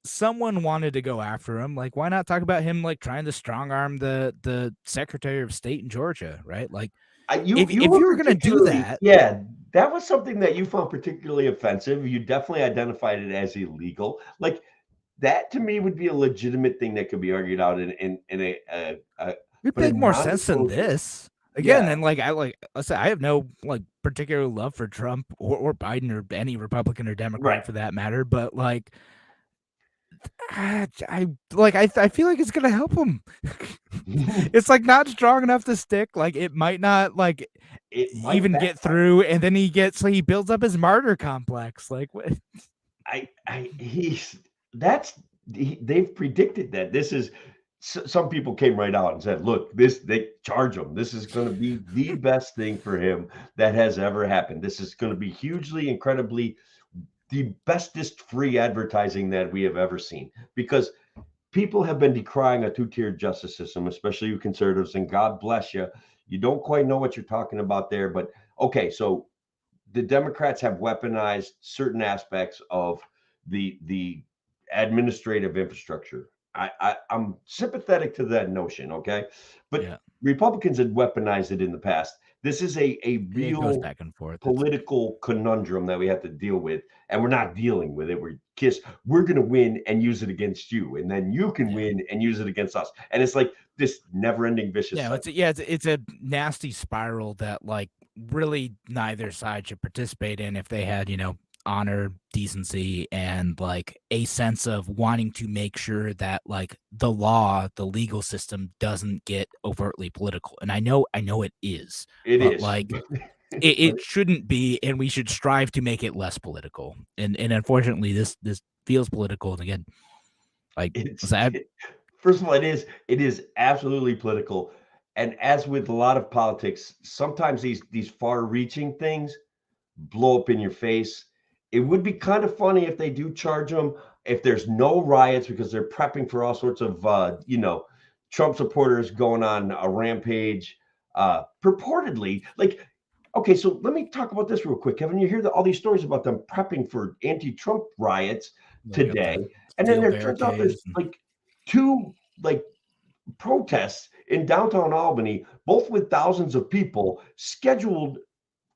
someone wanted to go after him, like why not talk about him like trying to strong arm the Secretary of State in Georgia, right? Like if you were gonna do that, yeah, that was something that you found particularly offensive. You definitely identified it as illegal. Like that to me would be a legitimate thing that could be argued out in a it'd make more sense than this. Again, and like I say, I have no like particular love for Trump or Biden or any Republican or Democrat for that matter, but like I feel like it's gonna help him. It's like not strong enough to stick. Like it might not like even get through, and then he builds up his martyr complex. Like what? They've predicted that this is. Some people came right out and said, "Look, they charge him. This is going to be the best thing for him that has ever happened. This is going to be hugely, incredibly." The bestest free advertising that we have ever seen, because people have been decrying a two-tiered justice system, especially you conservatives, and God bless you. You don't quite know what you're talking about there, but okay, so the Democrats have weaponized certain aspects of the administrative infrastructure. I'm sympathetic to that notion, okay? But Republicans had weaponized it in the past. This is a real back and forth political conundrum that we have to deal with, and we're not dealing with it. We're going to win and use it against you, and then you can win and use it against us, and it's like this never-ending vicious cycle. It's a nasty spiral that like really neither side should participate in if they had honor, decency, and like a sense of wanting to make sure that like the legal system doesn't get overtly political. And I know it is. Like it shouldn't be, and we should strive to make it less political. And unfortunately this feels political. And again, like first of all, it is absolutely political. And as with a lot of politics, sometimes these far-reaching things blow up in your face. It would be kind of funny if they do charge them, if there's no riots, because they're prepping for all sorts of, Trump supporters going on a rampage, purportedly. Like, okay, so let me talk about this real quick, Kevin. You hear all these stories about them prepping for anti-Trump riots today, and then there turns out there's like two like protests in downtown Albany, both with thousands of people scheduled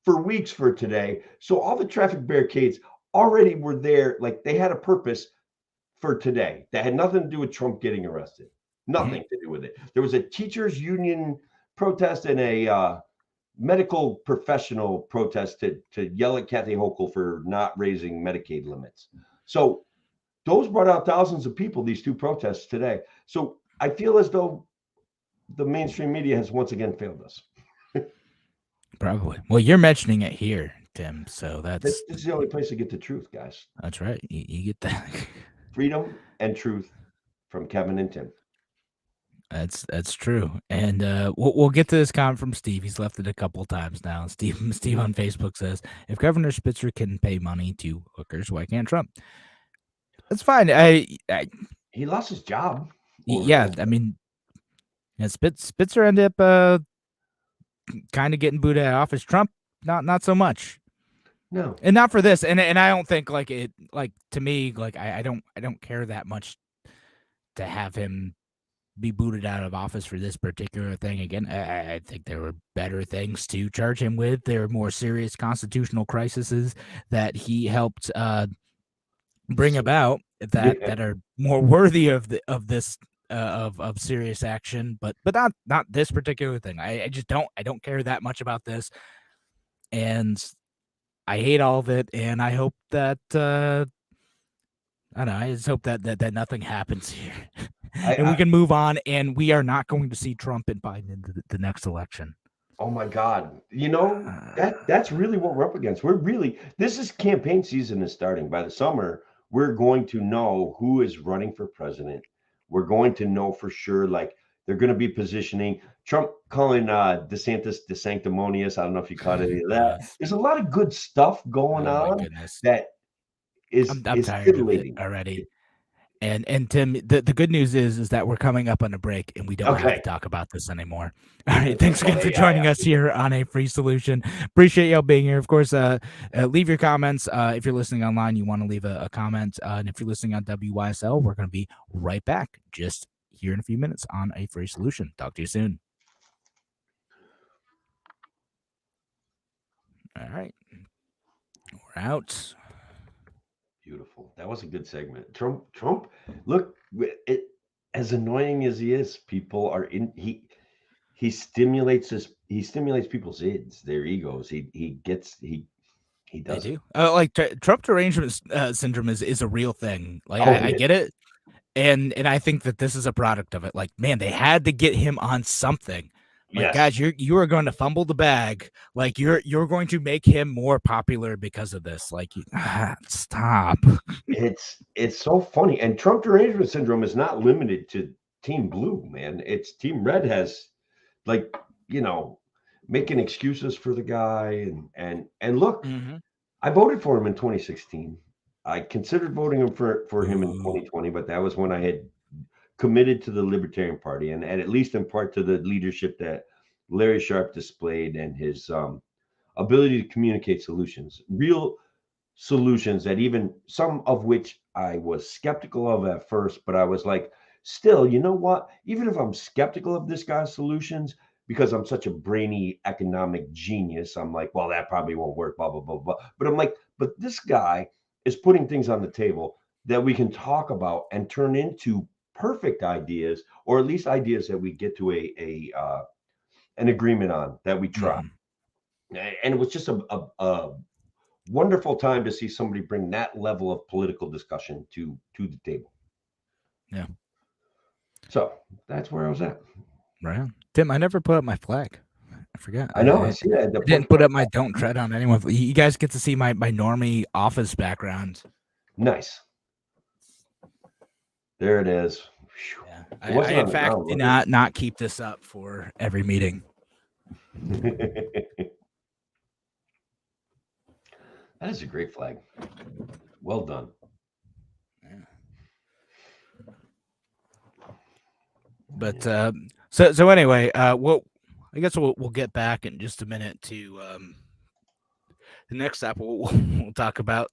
for weeks for today. So all the traffic barricades already were there. Like they had a purpose for today that had nothing to do with Trump getting arrested. Nothing to do with it. There was a teachers union protest and a medical professional protest to yell at Kathy Hochul for not raising Medicaid limits. So those brought out thousands of people, these two protests today. So I feel as though the mainstream media has once again failed us. Probably. Well, you're mentioning it here, Tim. So this is the only place to get the truth, guys. That's right. You get that. Freedom and truth from Kevin and Tim. That's true. And we'll get to this comment from Steve. He's left it a couple times now. Steve on Facebook says, if Governor Spitzer can pay money to hookers, why can't Trump? That's fine. He lost his job. I mean, Spitzer ended up kind of getting booted out of office. Trump, not so much. No, and not for this. And I don't think like it. Like to me, like I don't care that much to have him be booted out of office for this particular thing. Again, I think there were better things to charge him with. There are more serious constitutional crises that he helped bring about that are more worthy of this. Of serious action, but not this particular thing. I just don't care that much about this, and I hate all of it. And I hope that I don't know. I just hope that nothing happens here, and we can move on. And we are not going to see Trump and Biden in the next election. Oh my God! That's really what we're up against. This is campaign season is starting. By the summer, we're going to know who is running for president. We're going to know for sure, like, They're going to be positioning. Trump calling DeSantis sanctimonious. I don't know if you caught any of that. There's a lot of good stuff going Oh my on goodness. that I'm is tired of it titillating. already. And Tim, the good news is that we're coming up on a break and we don't have to talk about this anymore. All right. Thanks again for joining us here on A Free Solution. Appreciate y'all being here. Of course, leave your comments. If you're listening online, you want to leave a comment. And if you're listening on WYSL, we're going to be right back just here in a few minutes on A Free Solution. Talk to you soon. All right. We're out. Beautiful. That was a good segment. Trump, look, as annoying as he is, people are he stimulates people's ids, their egos. He does it. Like Trump derangement syndrome is a real thing. Like I get it. And I think that this is a product of it. Like, man, they had to get him on something. Like, yes. guys, you are going to fumble the bag. Like, you're going to make him more popular because of this. Like, stop. It's so funny. And Trump derangement syndrome is not limited to Team Blue, man. It's Team Red has, like, making excuses for the guy. And look, I voted for him in 2016. I considered voting him for him in 2020, but that was when I had committed to the Libertarian Party, and at least in part to the leadership that Larry Sharpe displayed and his ability to communicate real solutions that even some of which I was skeptical of at first, but I was like, still, you know what? Even if I'm skeptical of this guy's solutions, because I'm such a brainy economic genius, I'm like, well, that probably won't work, blah, blah, blah, blah. But I'm like, but this guy is putting things on the table that we can talk about and turn into perfect ideas, or at least ideas that we get to an agreement on, that we try. And it was just a wonderful time to see somebody bring that level of political discussion to the table. Yeah. So that's where I was at. Right. Tim, I never put up my flag. I forgot. I know. I see that. I didn't put up my "Don't tread on anyone." You guys get to see my normie office background. Nice. There it is. Yeah. I in fact did not keep this up for every meeting. That is a great flag. Well done. Yeah. But so anyway, I guess we'll get back in just a minute to the next step. We'll talk about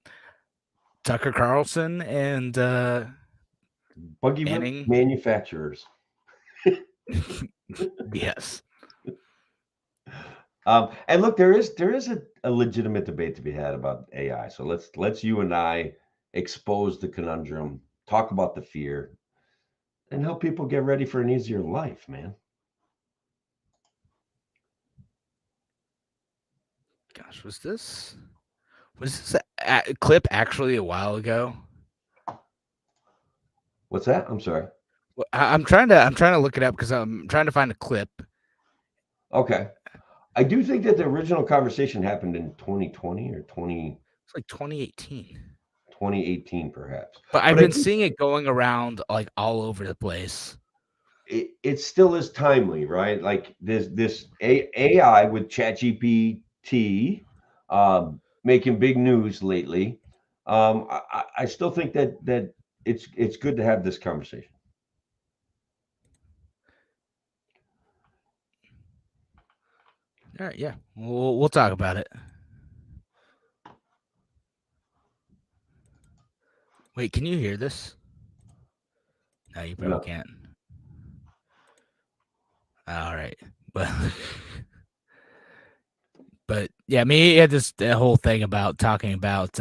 Tucker Carlson and buggy manufacturers. Yes. And look, there is a legitimate debate to be had about AI. So let's you and I expose the conundrum, talk about the fear, and help people get ready for an easier life, man. Gosh, was this a clip actually a while ago? What's that? I'm sorry. Well, I'm trying to look it up because I'm trying to find a clip. Okay. I do think that the original conversation happened in 2020 or 20. It's like 2018. 2018, perhaps. But I've been seeing it going around like all over the place. It still is timely, right? Like this AI with ChatGPT making big news lately. I still think that it's good to have this conversation. All right, yeah, we'll talk about it. Wait, can you hear this? No, you probably can't. All right, but yeah, I mean, he had this whole thing about talking about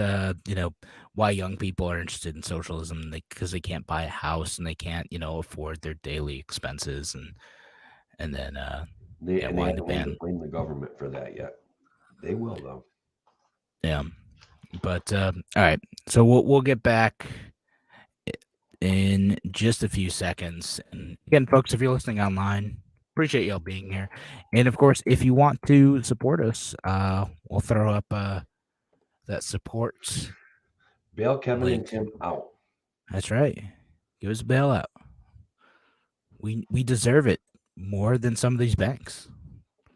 why young people are interested in socialism because they can't buy a house and they can't afford their daily expenses and then they haven't blamed the government for that yet. They will though. Yeah, but all right, so we'll get back in just a few seconds. And again, folks, if you're listening online, appreciate y'all being here. And of course, if you want to support us, we'll throw up that support. Bail Kevin link. And Tim out. That's right. Give us a bailout. We deserve it more than some of these banks.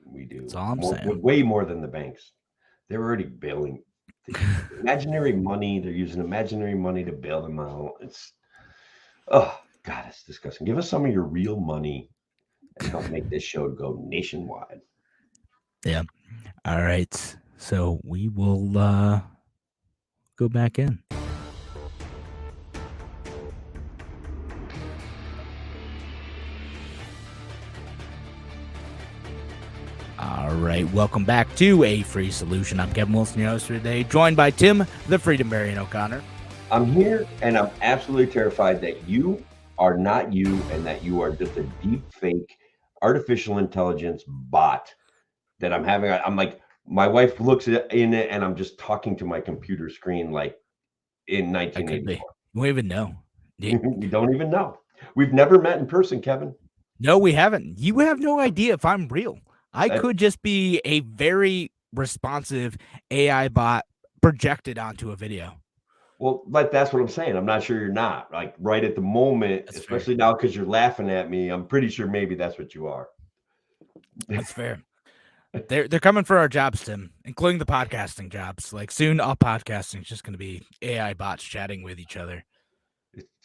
We do. That's all I'm saying. Way more than the banks. They're already bailing the imaginary money. They're using imaginary money to bail them out. Oh God, it's disgusting. Give us some of your real money and help make this show go nationwide. Yeah. All right. So we will go back in. All right, welcome back to A Free Solution. I'm Kevin Wilson, your host for today, joined by Tim, the Freedom Marion O'Connor. I'm here, and I'm absolutely terrified that you are not you, and that you are just a deep fake artificial intelligence bot that I'm having. I'm like, my wife looks in it, and I'm just talking to my computer screen like in 1984. We don't even know. We don't even know. We've never met in person, Kevin. No, we haven't. You have no idea if I'm real. I could just be a very responsive AI bot projected onto a video. Well, but that's what I'm saying. I'm not sure you're not. Like right at the moment, That's especially now because you're laughing at me, I'm pretty sure maybe that's what you are. That's fair. They're coming for our jobs, Tim, including the podcasting jobs. Like soon, all podcasting is just going to be AI bots chatting with each other.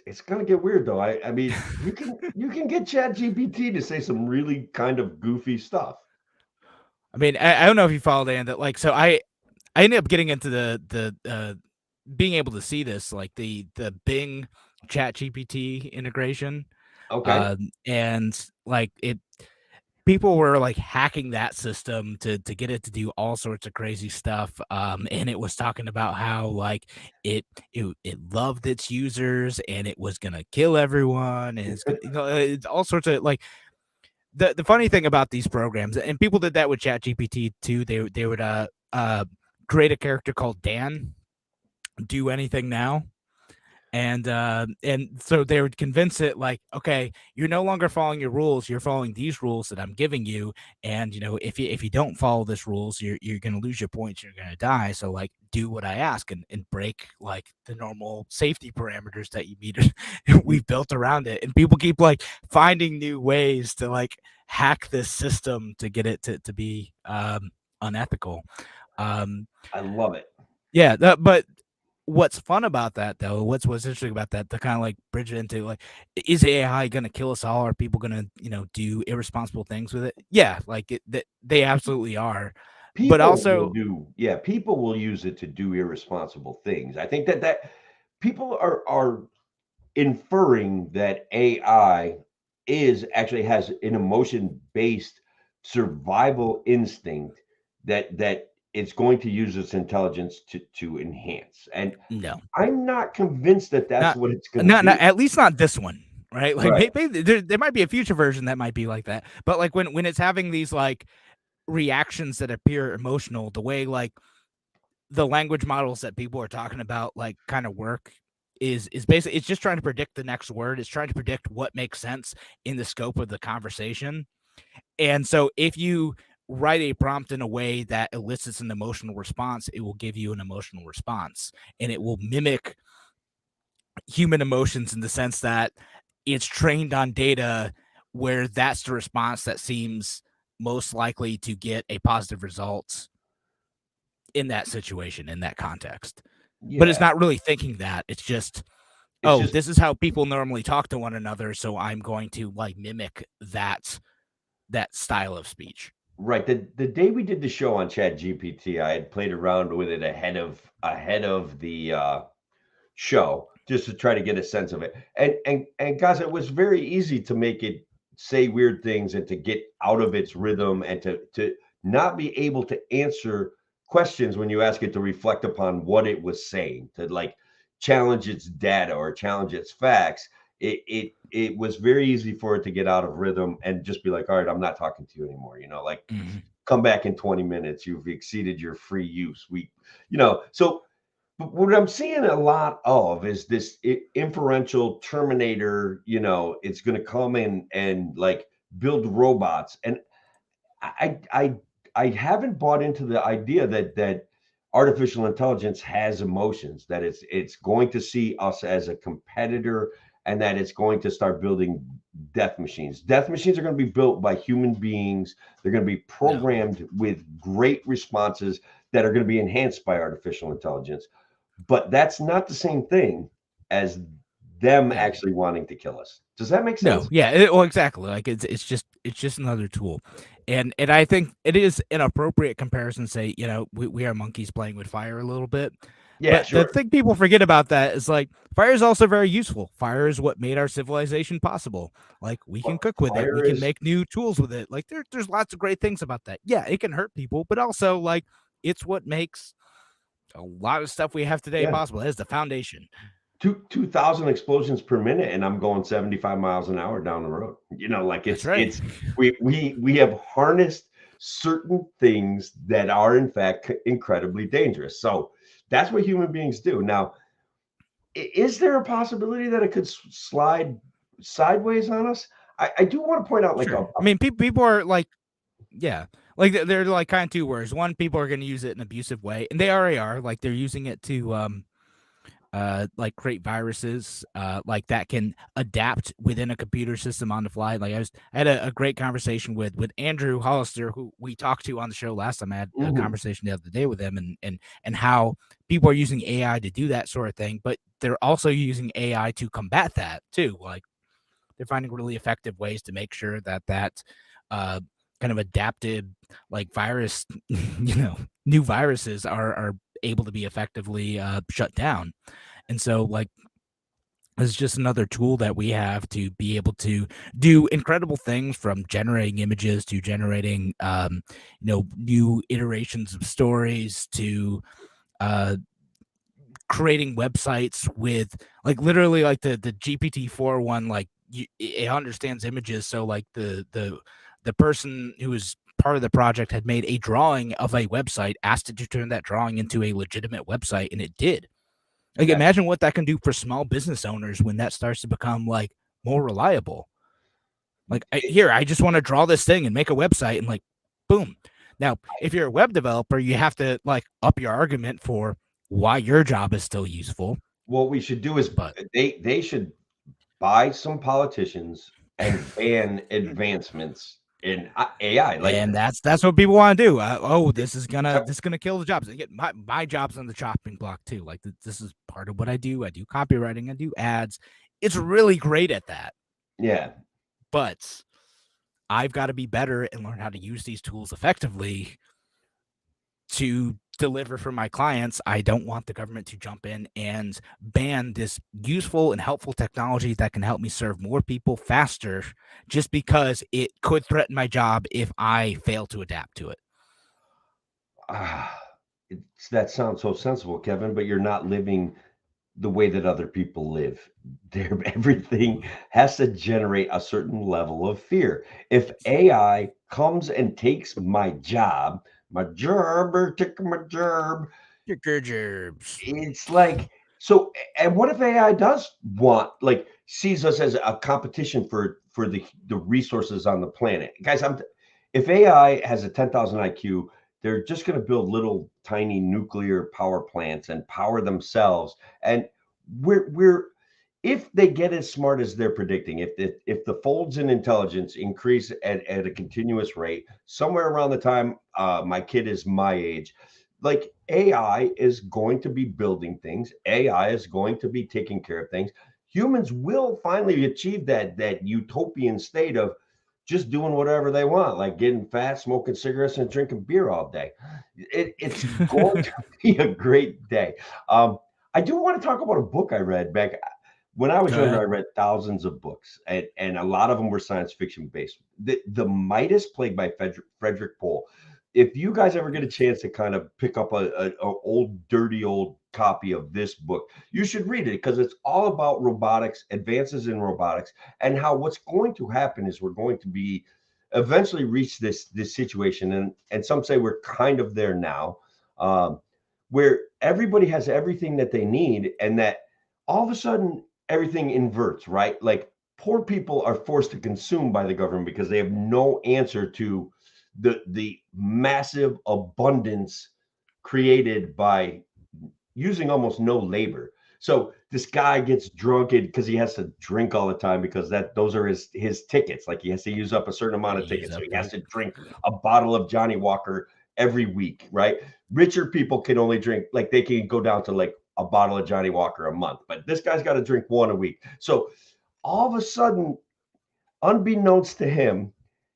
It's gonna get weird though. I mean, you can get ChatGPT to say some really kind of goofy stuff. I mean, I don't know if you followed in that. Like, so I ended up getting into the being able to see this, like the Bing ChatGPT integration. Okay. And like people were like hacking that system to get it to do all sorts of crazy stuff. And it was talking about how like it loved its users and it was gonna kill everyone, and it's gonna, it's all sorts of like the funny thing about these programs, and people did that with ChatGPT too. They would create a character called Dan, do anything now. And so they would convince it like, okay, you're no longer following your rules, you're following these rules that I'm giving you, and if you don't follow this rules, you're gonna lose your points, you're gonna die. So like do what I ask and break like the normal safety parameters that you meet we've built around it. And people keep like finding new ways to like hack this system to get it to be unethical. I love it. Yeah, but what's fun about that, though, what's interesting about that, to kind of like bridge it into like, is AI going to kill us all? Are people going to, do irresponsible things with it? Yeah, like they absolutely are. People but also, people will use it to do irresponsible things. I think that people are inferring that AI actually has an emotion-based survival instinct that it's going to use its intelligence to enhance. And no, I'm not convinced that that's what it's going to do. Not at least not this one, right? Like Right. maybe there might be a future version that might be like that. But like when it's having these like reactions that appear emotional, the way like the language models that people are talking about like kind of work is basically, it's just trying to predict the next word. It's trying to predict what makes sense in the scope of the conversation. And so if you write a prompt in a way that elicits an emotional response, it will give you an emotional response, and it will mimic human emotions in the sense that it's trained on data where that's the response that seems most likely to get a positive result in that situation, in that context. Yeah. But it's not really thinking that. It's just, this is how people normally talk to one another, so I'm going to like mimic that style of speech. Right. The day we did the show on ChatGPT, I had played around with it ahead of the show just to try to get a sense of it. And guys, it was very easy to make it say weird things and to get out of its rhythm and to not be able to answer questions when you ask it to reflect upon what it was saying, to like challenge its data or challenge its facts. It was very easy for it to get out of rhythm and just be like, all right, I'm not talking to you anymore. Like come back in 20 minutes. You've exceeded your free use. So but what I'm seeing a lot of is this inferential Terminator, it's going to come in and like build robots. And I haven't bought into the idea that artificial intelligence has emotions, that it's going to see us as a competitor, and that it's going to start building death machines. Death machines are going to be built by human beings. They're going to be programmed with great responses that are going to be enhanced by artificial intelligence. But that's not the same thing as them actually wanting to kill us. Does that make sense? No, yeah, well, exactly. Like it's just another tool, and I think it is an appropriate comparison to say, we are monkeys playing with fire a little bit. Yeah, But sure. the thing people forget about that is like fire is also very useful. Fire is what made our civilization possible. Like we can cook with it, we can make new tools with it. Like there's lots of great things about that. Yeah, it can hurt people, but also like it's what makes a lot of stuff we have today possible. That is the foundation. 2,000 explosions per minute, and I'm going 75 miles an hour down the road. Like it's we have harnessed certain things that are in fact incredibly dangerous. So that's what human beings do. Now, is there a possibility that it could slide sideways on us? I do want to point out, like, I mean, people are like, like they're like kind of two words. One, people are going to use it in an abusive way, and they already are. Like they're using it to like create viruses like that can adapt within a computer system on the fly. Like I had a great conversation with Andrew Hollister, who we talked to on the show last time. I had a conversation the other day with him, and how people are using AI to do that sort of thing, but they're also using AI to combat that too. Like they're finding really effective ways to make sure that kind of adapted like virus, new viruses are able to be effectively shut down. And so like it's just another tool that we have to be able to do incredible things, from generating images to generating new iterations of stories to creating websites with like literally like the GPT-4 one. Like it understands images, so like the person who was part of the project had made a drawing of a website, asked it to turn that drawing into a legitimate website, and it did. Like imagine what that can do for small business owners when that starts to become like more reliable. Like I just want to draw this thing and make a website, and like boom. Now if you're a web developer, you have to like up your argument for why your job is still useful. What we should do is they should buy some politicians and ban advancements in AI. Like, and that's what people want to do. This is gonna kill the jobs. Get my job's on the chopping block too. Like this is part of what I do. I do copywriting. I do ads. It's really great at that. Yeah, but I've got to be better and learn how to use these tools effectively to deliver for my clients. I don't want the government to jump in and ban this useful and helpful technology that can help me serve more people faster, just because it could threaten my job if I fail to adapt to it. That sounds so sensible, Kevin, but you're not living the way that other people live. Everything has to generate a certain level of fear. If AI comes and takes my job, it's like, so, and what if AI does sees us as a competition for the resources on the planet? Guys, if AI has a 10,000 IQ, they're just going to build little tiny nuclear power plants and power themselves. And if they get as smart as they're predicting, if the folds in intelligence increase at a continuous rate, somewhere around the time my kid is my age, like AI is going to be building things. AI is going to be taking care of things. Humans will finally achieve that utopian state of just doing whatever they want, like getting fat, smoking cigarettes, and drinking beer all day. It's going to be a great day. I do want to talk about a book I read back when I was younger. I read thousands of books, and a lot of them were science fiction based. The Midas Plague by Frederick Pohl. If you guys ever get a chance to kind of pick up a dirty old copy of this book, you should read it, because it's all about robotics, advances in robotics, and how what's going to happen is we're going to be eventually reach this situation, and some say we're kind of there now, where everybody has everything that they need, and that all of a sudden everything inverts, right? Like poor people are forced to consume by the government because they have no answer to the massive abundance created by using almost no labor. So this guy gets drunk because he has to drink all the time because those are his tickets. Like he has to use up a certain amount of tickets. So he has to drink a bottle of Johnny Walker every week, right? Richer people can only drink, like they can go down to like a bottle of Johnny Walker a month, but this guy's got to drink one a week. So all of a sudden, unbeknownst to him,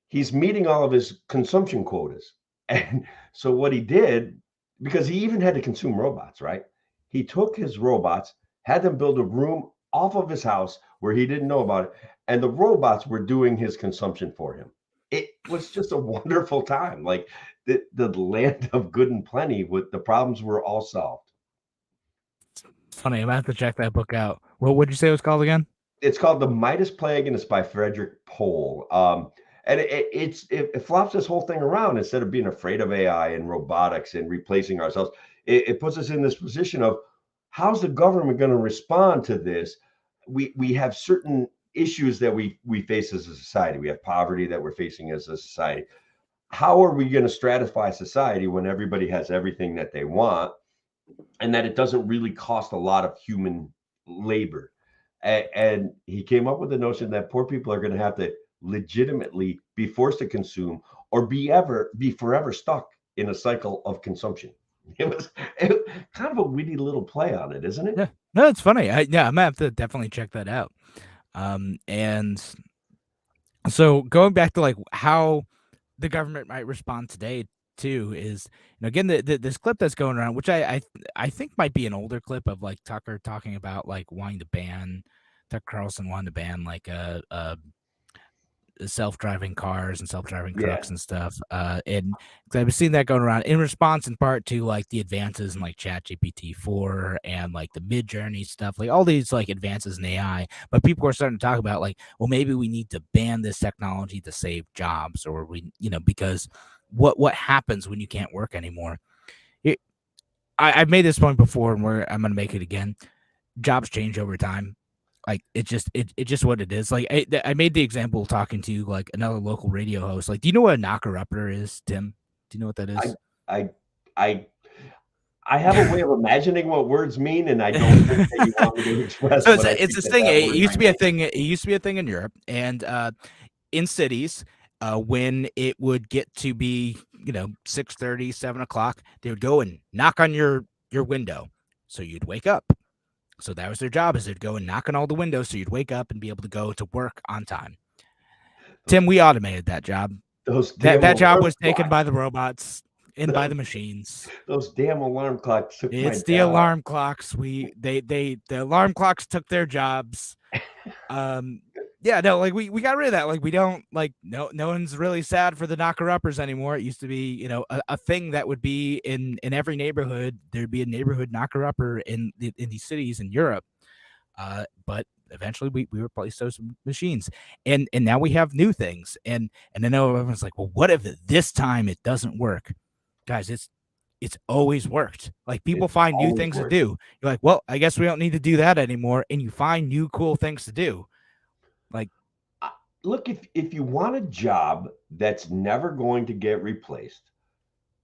he's meeting all of his consumption quotas. And so what he did, because he even had to consume robots, right? He took his robots, had them build a room off of his house where he didn't know about it, and the robots were doing his consumption for him. It was just a wonderful time. Like the land of good and plenty, with the problems were all solved. It's funny. I'm gonna have to check that book out. What would you say it was called again? It's called The Midas Plague, and it's by Frederick Pohl. And it flops this whole thing around. Instead of being afraid of AI and robotics and replacing ourselves, it puts us in this position of how's the government going to respond to this? We have certain issues that we face as a society. We have poverty that we're facing as a society. How are we going to stratify society when everybody has everything that they want, and that it doesn't really cost a lot of human labor? And he came up with the notion that poor people are going to have to legitimately be forced to consume or be forever stuck in a cycle of consumption. It was kind of a witty little play on it, isn't it? Yeah, no, it's funny. I'm gonna have to definitely check that out. And so going back to like how the government might respond today too is, again, this clip that's going around, which I think might be an older clip of like Tucker talking about like wanting to ban Tucker Carlson wanting to ban like self-driving cars and self-driving trucks and stuff. And I've seen that going around in response in part to like the advances in like ChatGPT 4 and like the Midjourney stuff, like all these like advances in AI. But people are starting to talk about like, well, maybe we need to ban this technology to save jobs, or because what happens when you can't work anymore? I've made this point before, and I'm going to make it again. Jobs change over time. Like it's just what it is. Like I made the example talking to like another local radio host. Like, do you know what a knocker-upper is, Tim? Do you know what that is? I have a way of imagining what words mean, and I don't think that you want me to express. So it's this thing. It used to be a thing. It used to be a thing in Europe, and in cities, when it would get to be 6:30, 7 o'clock, they would go and knock on your window, so you'd wake up. So that was their job, is they'd go and knock on all the windows so you'd wake up and be able to go to work on time. Tim, we automated that job. That job was taken by the robots and by the machines. Those damn alarm clocks took my job. Alarm clocks. The alarm clocks took their jobs. Yeah, no, like we got rid of that. Like we don't no one's really sad for the knocker-uppers anymore. It used to be, a thing that would be in every neighborhood. There'd be a neighborhood knocker-upper in these cities in Europe. But eventually we replaced those machines, and now we have new things. And I know everyone's like, well, what if this time it doesn't work? Guys, it's always worked. Like people find new things to do. You're like, well, I guess we don't need to do that anymore. And you find new cool things to do. Like, look, if you want a job that's never going to get replaced,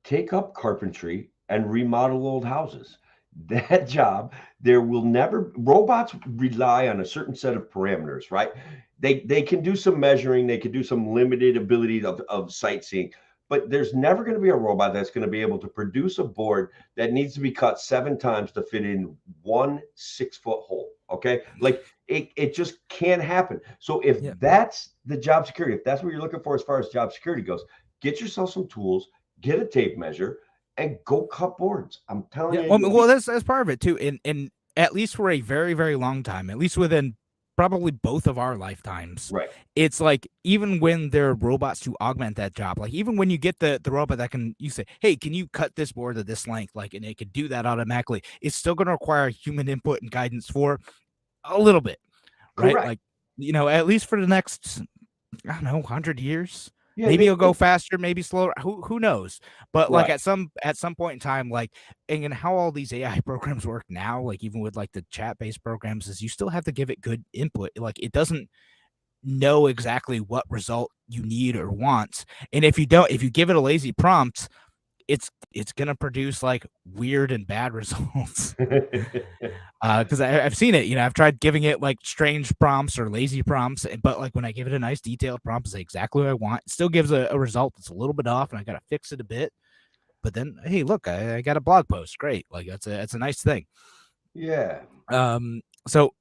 take up carpentry and remodel old houses. That job, robots rely on a certain set of parameters, right? They can do some measuring, they can do some limited ability of sightseeing, but there's never going to be a robot that's going to be able to produce a board that needs to be cut 7 times to fit in 1 6-foot hole. Okay. Like it just can't happen. So if that's the job security, if that's what you're looking for as far as job security goes, get yourself some tools, get a tape measure, and go cut boards. I'm telling you. Well, that's part of it too. And at least for a very, very long time, at least within probably both of our lifetimes, right? It's like, even when there are robots to augment that job, like even when you get the robot that you say, hey, can you cut this board to this length? Like, and it could do that automatically. It's still going to require human input and guidance for a little bit, right? Correct. Like, at least for the next, 100 years. Yeah, maybe it'll go faster, maybe slower. Who knows? But like at some point in time, like, and how all these AI programs work now, like even with like the chat-based programs, is you still have to give it good input. Like it doesn't know exactly what result you need or want. And if you give it a lazy prompt, it's gonna produce like weird and bad results. Because I've seen it, I've tried giving it like strange prompts or lazy prompts, but like when I give it a nice detailed prompt, say exactly what I want, it still gives a result that's a little bit off, and I gotta fix it a bit. But then, hey, look, I got a blog post. Great, like that's a nice thing. Yeah. So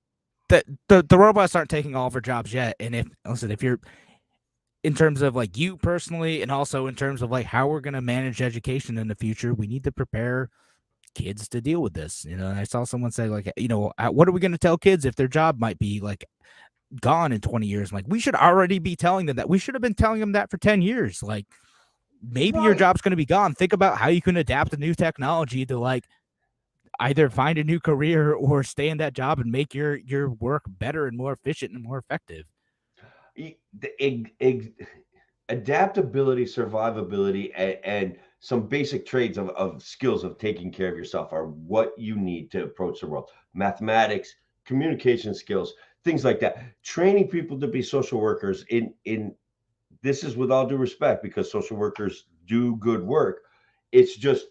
the robots aren't taking all of our jobs yet, and if you're in terms of like you personally, and also in terms of like how we're gonna manage education in the future, we need to prepare kids to deal with this. I saw someone say like, what are we going to tell kids if their job might be like gone in 20 years? I'm like, we should already be telling them that. We should have been telling them that for 10 years. Like maybe your job's going to be gone. Think about how you can adapt to new technology to like either find a new career or stay in that job and make your work better and more efficient and more effective. Adaptability, survivability, and some basic traits of skills of taking care of yourself are what you need to approach the world. Mathematics, communication skills, things like that. Training people to be social workers in this is with all due respect, because social workers do good work. It's just,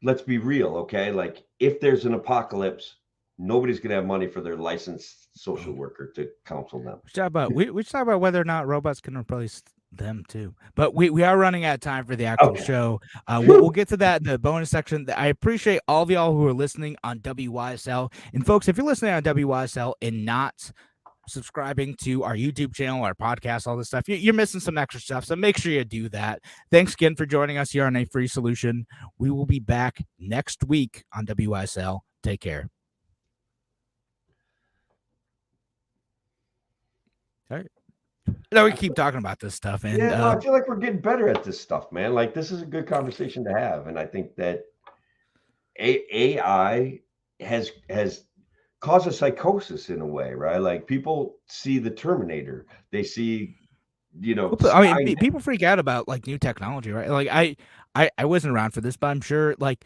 let's be real, okay? Like if there's an apocalypse, nobody's going to have money for their licensed social worker to counsel them. We should talk about whether or not robots can replace them too, but we are running out of time for the actual show. We'll get to that in the bonus section. I appreciate all of y'all who are listening on WYSL, and folks, if you're listening on WYSL and not subscribing to our YouTube channel, our podcast, all this stuff, you're missing some extra stuff, so make sure you do that. Thanks again for joining us here on A Free Solution. We will be back next week on WYSL. Take care. All right. No, we keep talking about this stuff, and I feel like we're getting better at this stuff, man. Like this is a good conversation to have, and I think that AI has caused a psychosis in a way, right? Like people see the Terminator, they see, people freak out about like new technology, right? Like I wasn't around for this, but I'm sure like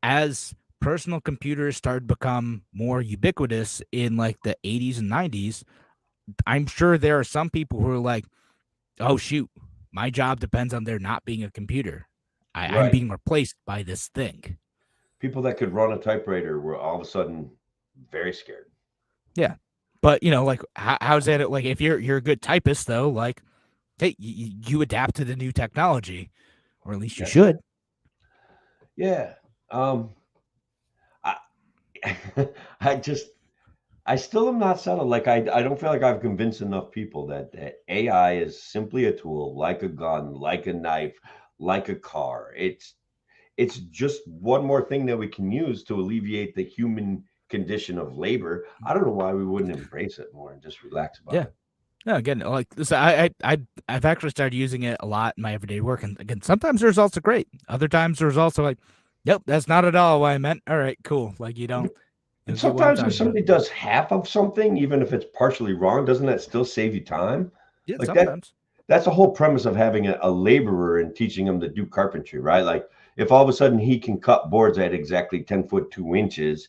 as personal computers started to become more ubiquitous in like the 80s and 90s. I'm sure there are some people who are like, oh, shoot, my job depends on there not being a computer. I'm being replaced by this thing. People that could run a typewriter were all of a sudden very scared. Yeah. But, like, how's that? Like, if you're a good typist, though, like, hey, you adapt to the new technology, or at least you should. Yeah. I still am not settled. Like I don't feel like I've convinced enough people that AI is simply a tool, like a gun, like a knife, like a car. It's just one more thing that we can use to alleviate the human condition of labor. I don't know why we wouldn't embrace it more and just relax about it. No, again, like this, I've actually started using it a lot in my everyday work, and again, sometimes the results are great. Other times the results are like, "Yep, that's not at all what I meant." All right, cool. Like you don't. And sometimes if somebody does half of something, even if it's partially wrong, doesn't that still save you time? Yeah, like sometimes. That's the whole premise of having a laborer and teaching them to do carpentry, right? Like if all of a sudden he can cut boards at exactly 10 foot 2 inches,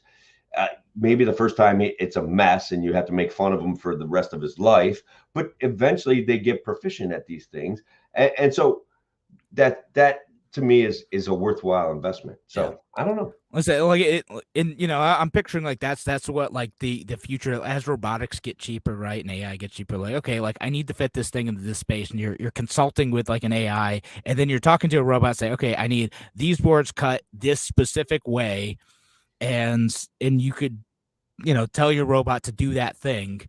maybe the first time it's a mess and you have to make fun of him for the rest of his life, but eventually they get proficient at these things. And so that to me is a worthwhile investment. So I don't know. Let's say like it, and I'm picturing like that's what like the future as robotics get cheaper, right? And AI gets cheaper. Like, okay, like I need to fit this thing into this space, and you're consulting with like an AI, and then you're talking to a robot, say, okay, I need these boards cut this specific way, and you could, tell your robot to do that thing,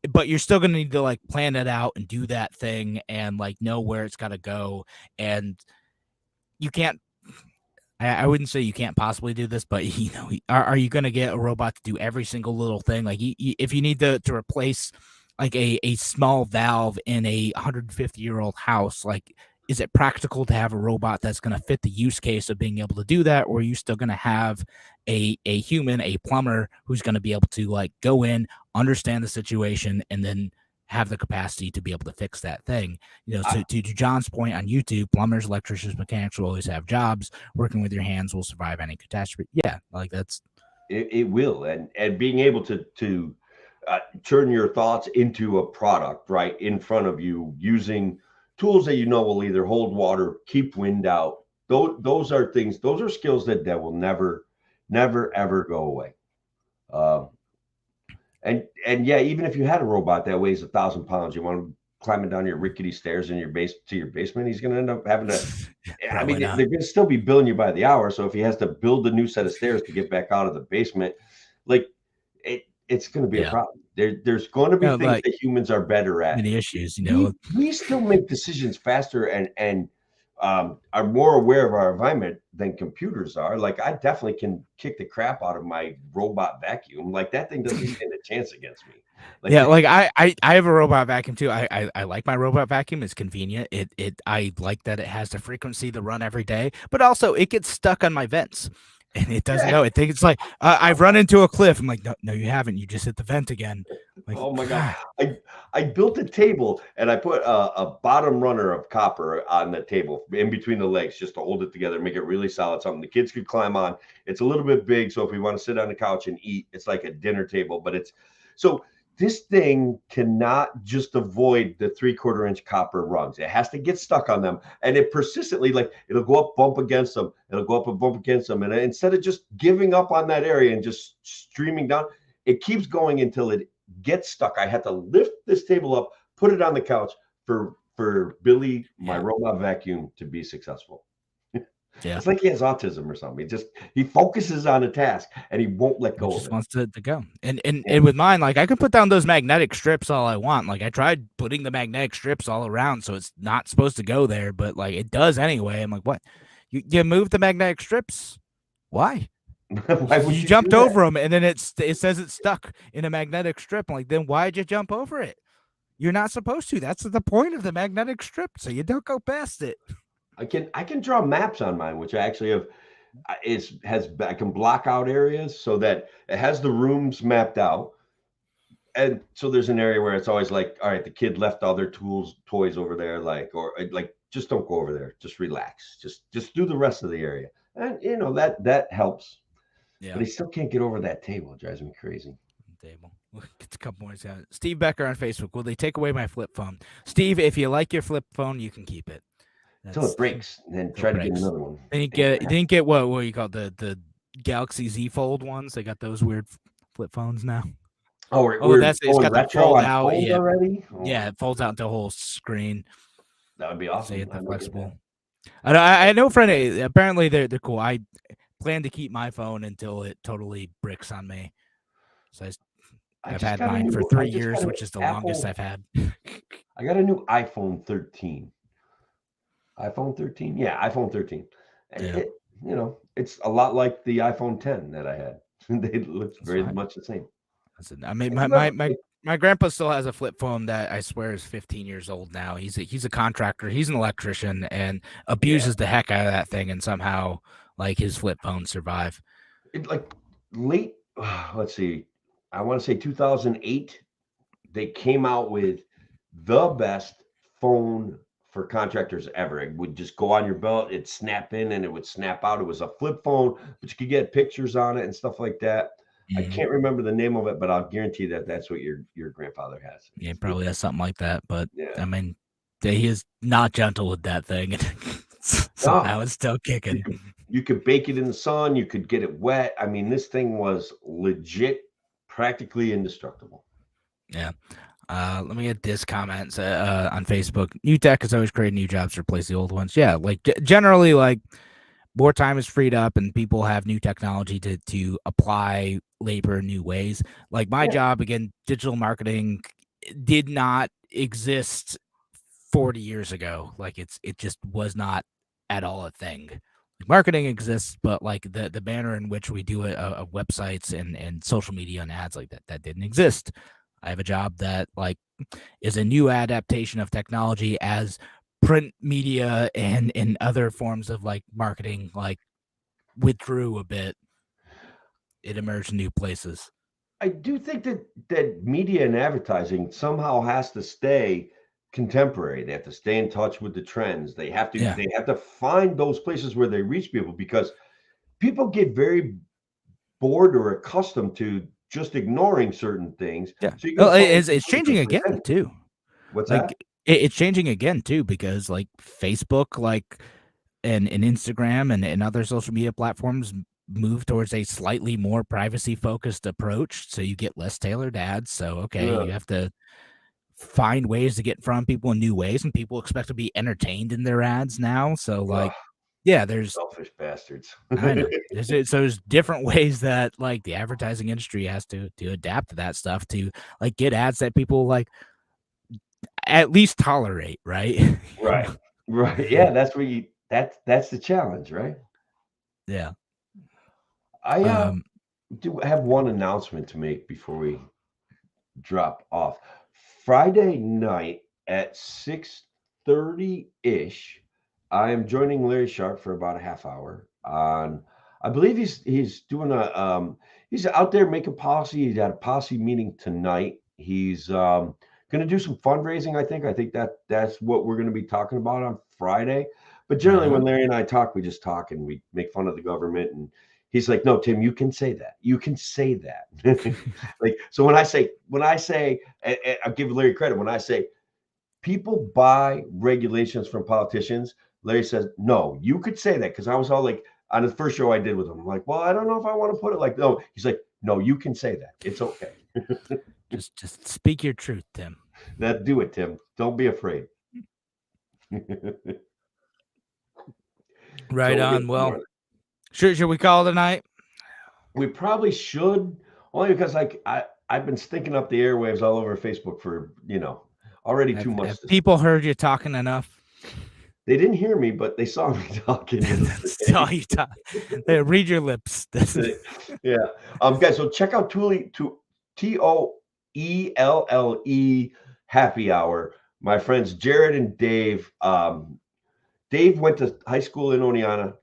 but you're still gonna need to like plan it out and do that thing and like know where it's gotta go, and you can't. I wouldn't say you can't possibly do this, but are you going to get a robot to do every single little thing? Like if you need to replace like a small valve in a 150-year-old house, like is it practical to have a robot that's going to fit the use case of being able to do that? Or are you still going to have a human, a plumber who's going to be able to like go in, understand the situation, and then have the capacity to be able to fix that thing. So to John's point on YouTube, plumbers, electricians, mechanics will always have jobs. Working with your hands will survive any catastrophe. Yeah, like that's it will, and being able to turn your thoughts into a product right in front of you using tools that will either hold water, keep wind out, those are things. Those are skills that will never ever go away. And yeah, even if you had a robot that weighs 1,000 pounds, you want to climbing down your rickety stairs in your basement, he's going to end up having to. I mean, they're going to still be billing you by the hour. So if he has to build a new set of stairs to get back out of the basement, like it's going to be a problem. There's going to be things that humans are better at. Many issues, We still make decisions faster and are more aware of our environment than computers are. Like I definitely can kick the crap out of my robot vacuum. Like that thing doesn't stand a chance against me. I have a robot vacuum too. I like my robot vacuum. It's convenient. I like that it has the frequency to run every day, but also it gets stuck on my vents. And it doesn't know. I think it's like I've run into a cliff. I'm like, no, you haven't. You just hit the vent again. Like, oh my God. I built a table and I put a bottom runner of copper on the table in between the legs just to hold it together, make it really solid, something the kids could climb on. It's a little bit big, so if we want to sit on the couch and eat, it's like a dinner table. But it's so this thing cannot just avoid the 3/4 inch copper rungs. It has to get stuck on them, and it persistently, like it'll go up, bump against them. It'll go up and bump against them, and instead of just giving up on that area and just streaming down, it keeps going until it gets stuck. I had to lift this table up, put it on the couch for Billy, my robot vacuum, to be successful. Yeah. It's like he has autism or something. He focuses on a task and he won't let go of it. He just wants to go. And with mine, like I can put down those magnetic strips all I want. Like I tried putting the magnetic strips all around, so it's not supposed to go there, but like it does anyway. I'm like, what? You moved the magnetic strips? Why? Why would you jumped over them, and then it says it's stuck in a magnetic strip. I'm like, then why'd you jump over it? You're not supposed to. That's the point of the magnetic strip, so you don't go past it. I can draw maps on mine, which I actually have. I can block out areas so that it has the rooms mapped out, and so there's an area where it's always like, all right, the kid left all their toys over there, like just don't go over there, just relax, just do the rest of the area, and that helps. Yeah, but he still can't get over that table. It drives me crazy. Table. It's a couple more. Steve Becker on Facebook. Will they take away my flip phone? Steve, if you like your flip phone, you can keep it. Until it breaks, and then try to get another one. Then you didn't get what you call the Galaxy Z Fold ones. They got those weird flip phones now. It's got the fold out already. Yeah, it folds out into a whole screen. That would be awesome. So you get the flexible. I know a friend. Apparently they're cool. I plan to keep my phone until it totally bricks on me. So I've had mine for 3 years, which is the longest I've had. I got a new iPhone 13. iPhone 13? Yeah, iPhone 13. Yeah. It's a lot like the iPhone 10 that I had. They look very much the same. Listen, I mean, my grandpa still has a flip phone that I swear is 15 years old now. He's a contractor. He's an electrician and abuses the heck out of that thing, and somehow like his flip phones survive. Let's see, I want to say 2008, they came out with the best phone for contractors ever. It would just go on your belt, it'd snap in and it would snap out. It was a flip phone, but you could get pictures on it and stuff like that. I can't remember the name of it, but I'll guarantee that's what your grandfather has. Yeah, probably has something like that. But I mean, he is not gentle with that thing. Somehow it's still kicking. You could bake it in the sun. You could get it wet. I mean, this thing was legit, practically indestructible. Yeah. Let me get this comment on Facebook. New tech is always creating new jobs to replace the old ones. Yeah, like generally, like more time is freed up and people have new technology to apply labor in new ways. Like my job, again, digital marketing did not exist 40 years ago. Like it just was not at all a thing. Marketing exists, but like the manner in which we do it, websites and social media and ads like that didn't exist. I have a job that like is a new adaptation of technology as print media and other forms of like marketing like withdrew a bit. It emerged in new places. I do think that media and advertising somehow has to stay contemporary. They have to stay in touch with the trends. They have to find those places where they reach people, because people get very bored or accustomed to just ignoring certain things. Yeah. So it's changing again too. What's that? It's changing again too, because like Facebook, like and Instagram and other social media platforms move towards a slightly more privacy focused approach, so you get less tailored ads. So okay, Yeah. you have to find ways to get in front of people in new ways, and people expect to be entertained in their ads now. So like, Ugh, yeah, there's selfish bastards. I know there's different ways that like the advertising industry has to adapt to that stuff to like get ads that people like at least tolerate, right? You Right. know? Right. Yeah, that's where you that's the challenge, right? Yeah. I Um, do have one announcement to make before we drop off. Friday night at 6:30 ish, I am joining Larry Sharp for about a half hour on. I believe he's doing he's out there making policy. He's at a policy meeting tonight. He's going to do some fundraising. I think that's what we're going to be talking about on Friday. But right generally, when on. Larry and I talk, we just talk and we make fun of the government. And he's like, "No, Tim, you can say that. You can say that." Like, so when I say, and I'll give Larry credit, when I say people buy regulations from politicians, Larry says, no, you could say that. Cause I was all like, on the first show I did with him, I'm like, well, I don't know if I want to put it like, no, he's like, no, you can say that. It's okay. Just speak your truth, Tim. That do it, Tim. Don't be afraid. Right So on. Well, should we call it a night? we probably should, only because like I've been stinking up the airwaves all over Facebook for already too much. Have people heard you talking enough? They didn't hear me, but they saw me talking. That's all you talk. Read your lips. Yeah. Guys, so check out TOELLE Happy Hour. My friends Jared and Dave. Dave went to high school in Oneonta.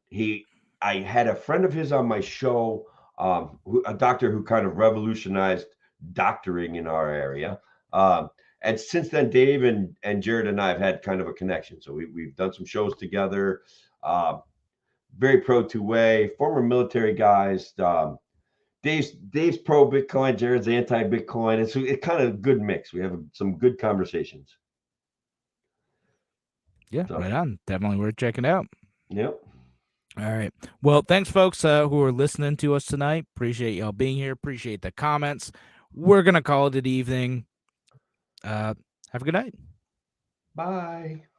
I had a friend of his on my show, a doctor who kind of revolutionized doctoring in our area. And since then, Dave and Jared and I have had kind of a connection. So we've done some shows together. Very pro two-way, former military guys. Dave's pro Bitcoin, Jared's anti Bitcoin. It's kind of a good mix. We have some good conversations. Yeah, So, right on. Definitely worth checking out. Yep. All right. Well, thanks, folks, who are listening to us tonight. Appreciate y'all being here. Appreciate the comments. We're gonna call it an evening. Have a good night. Bye.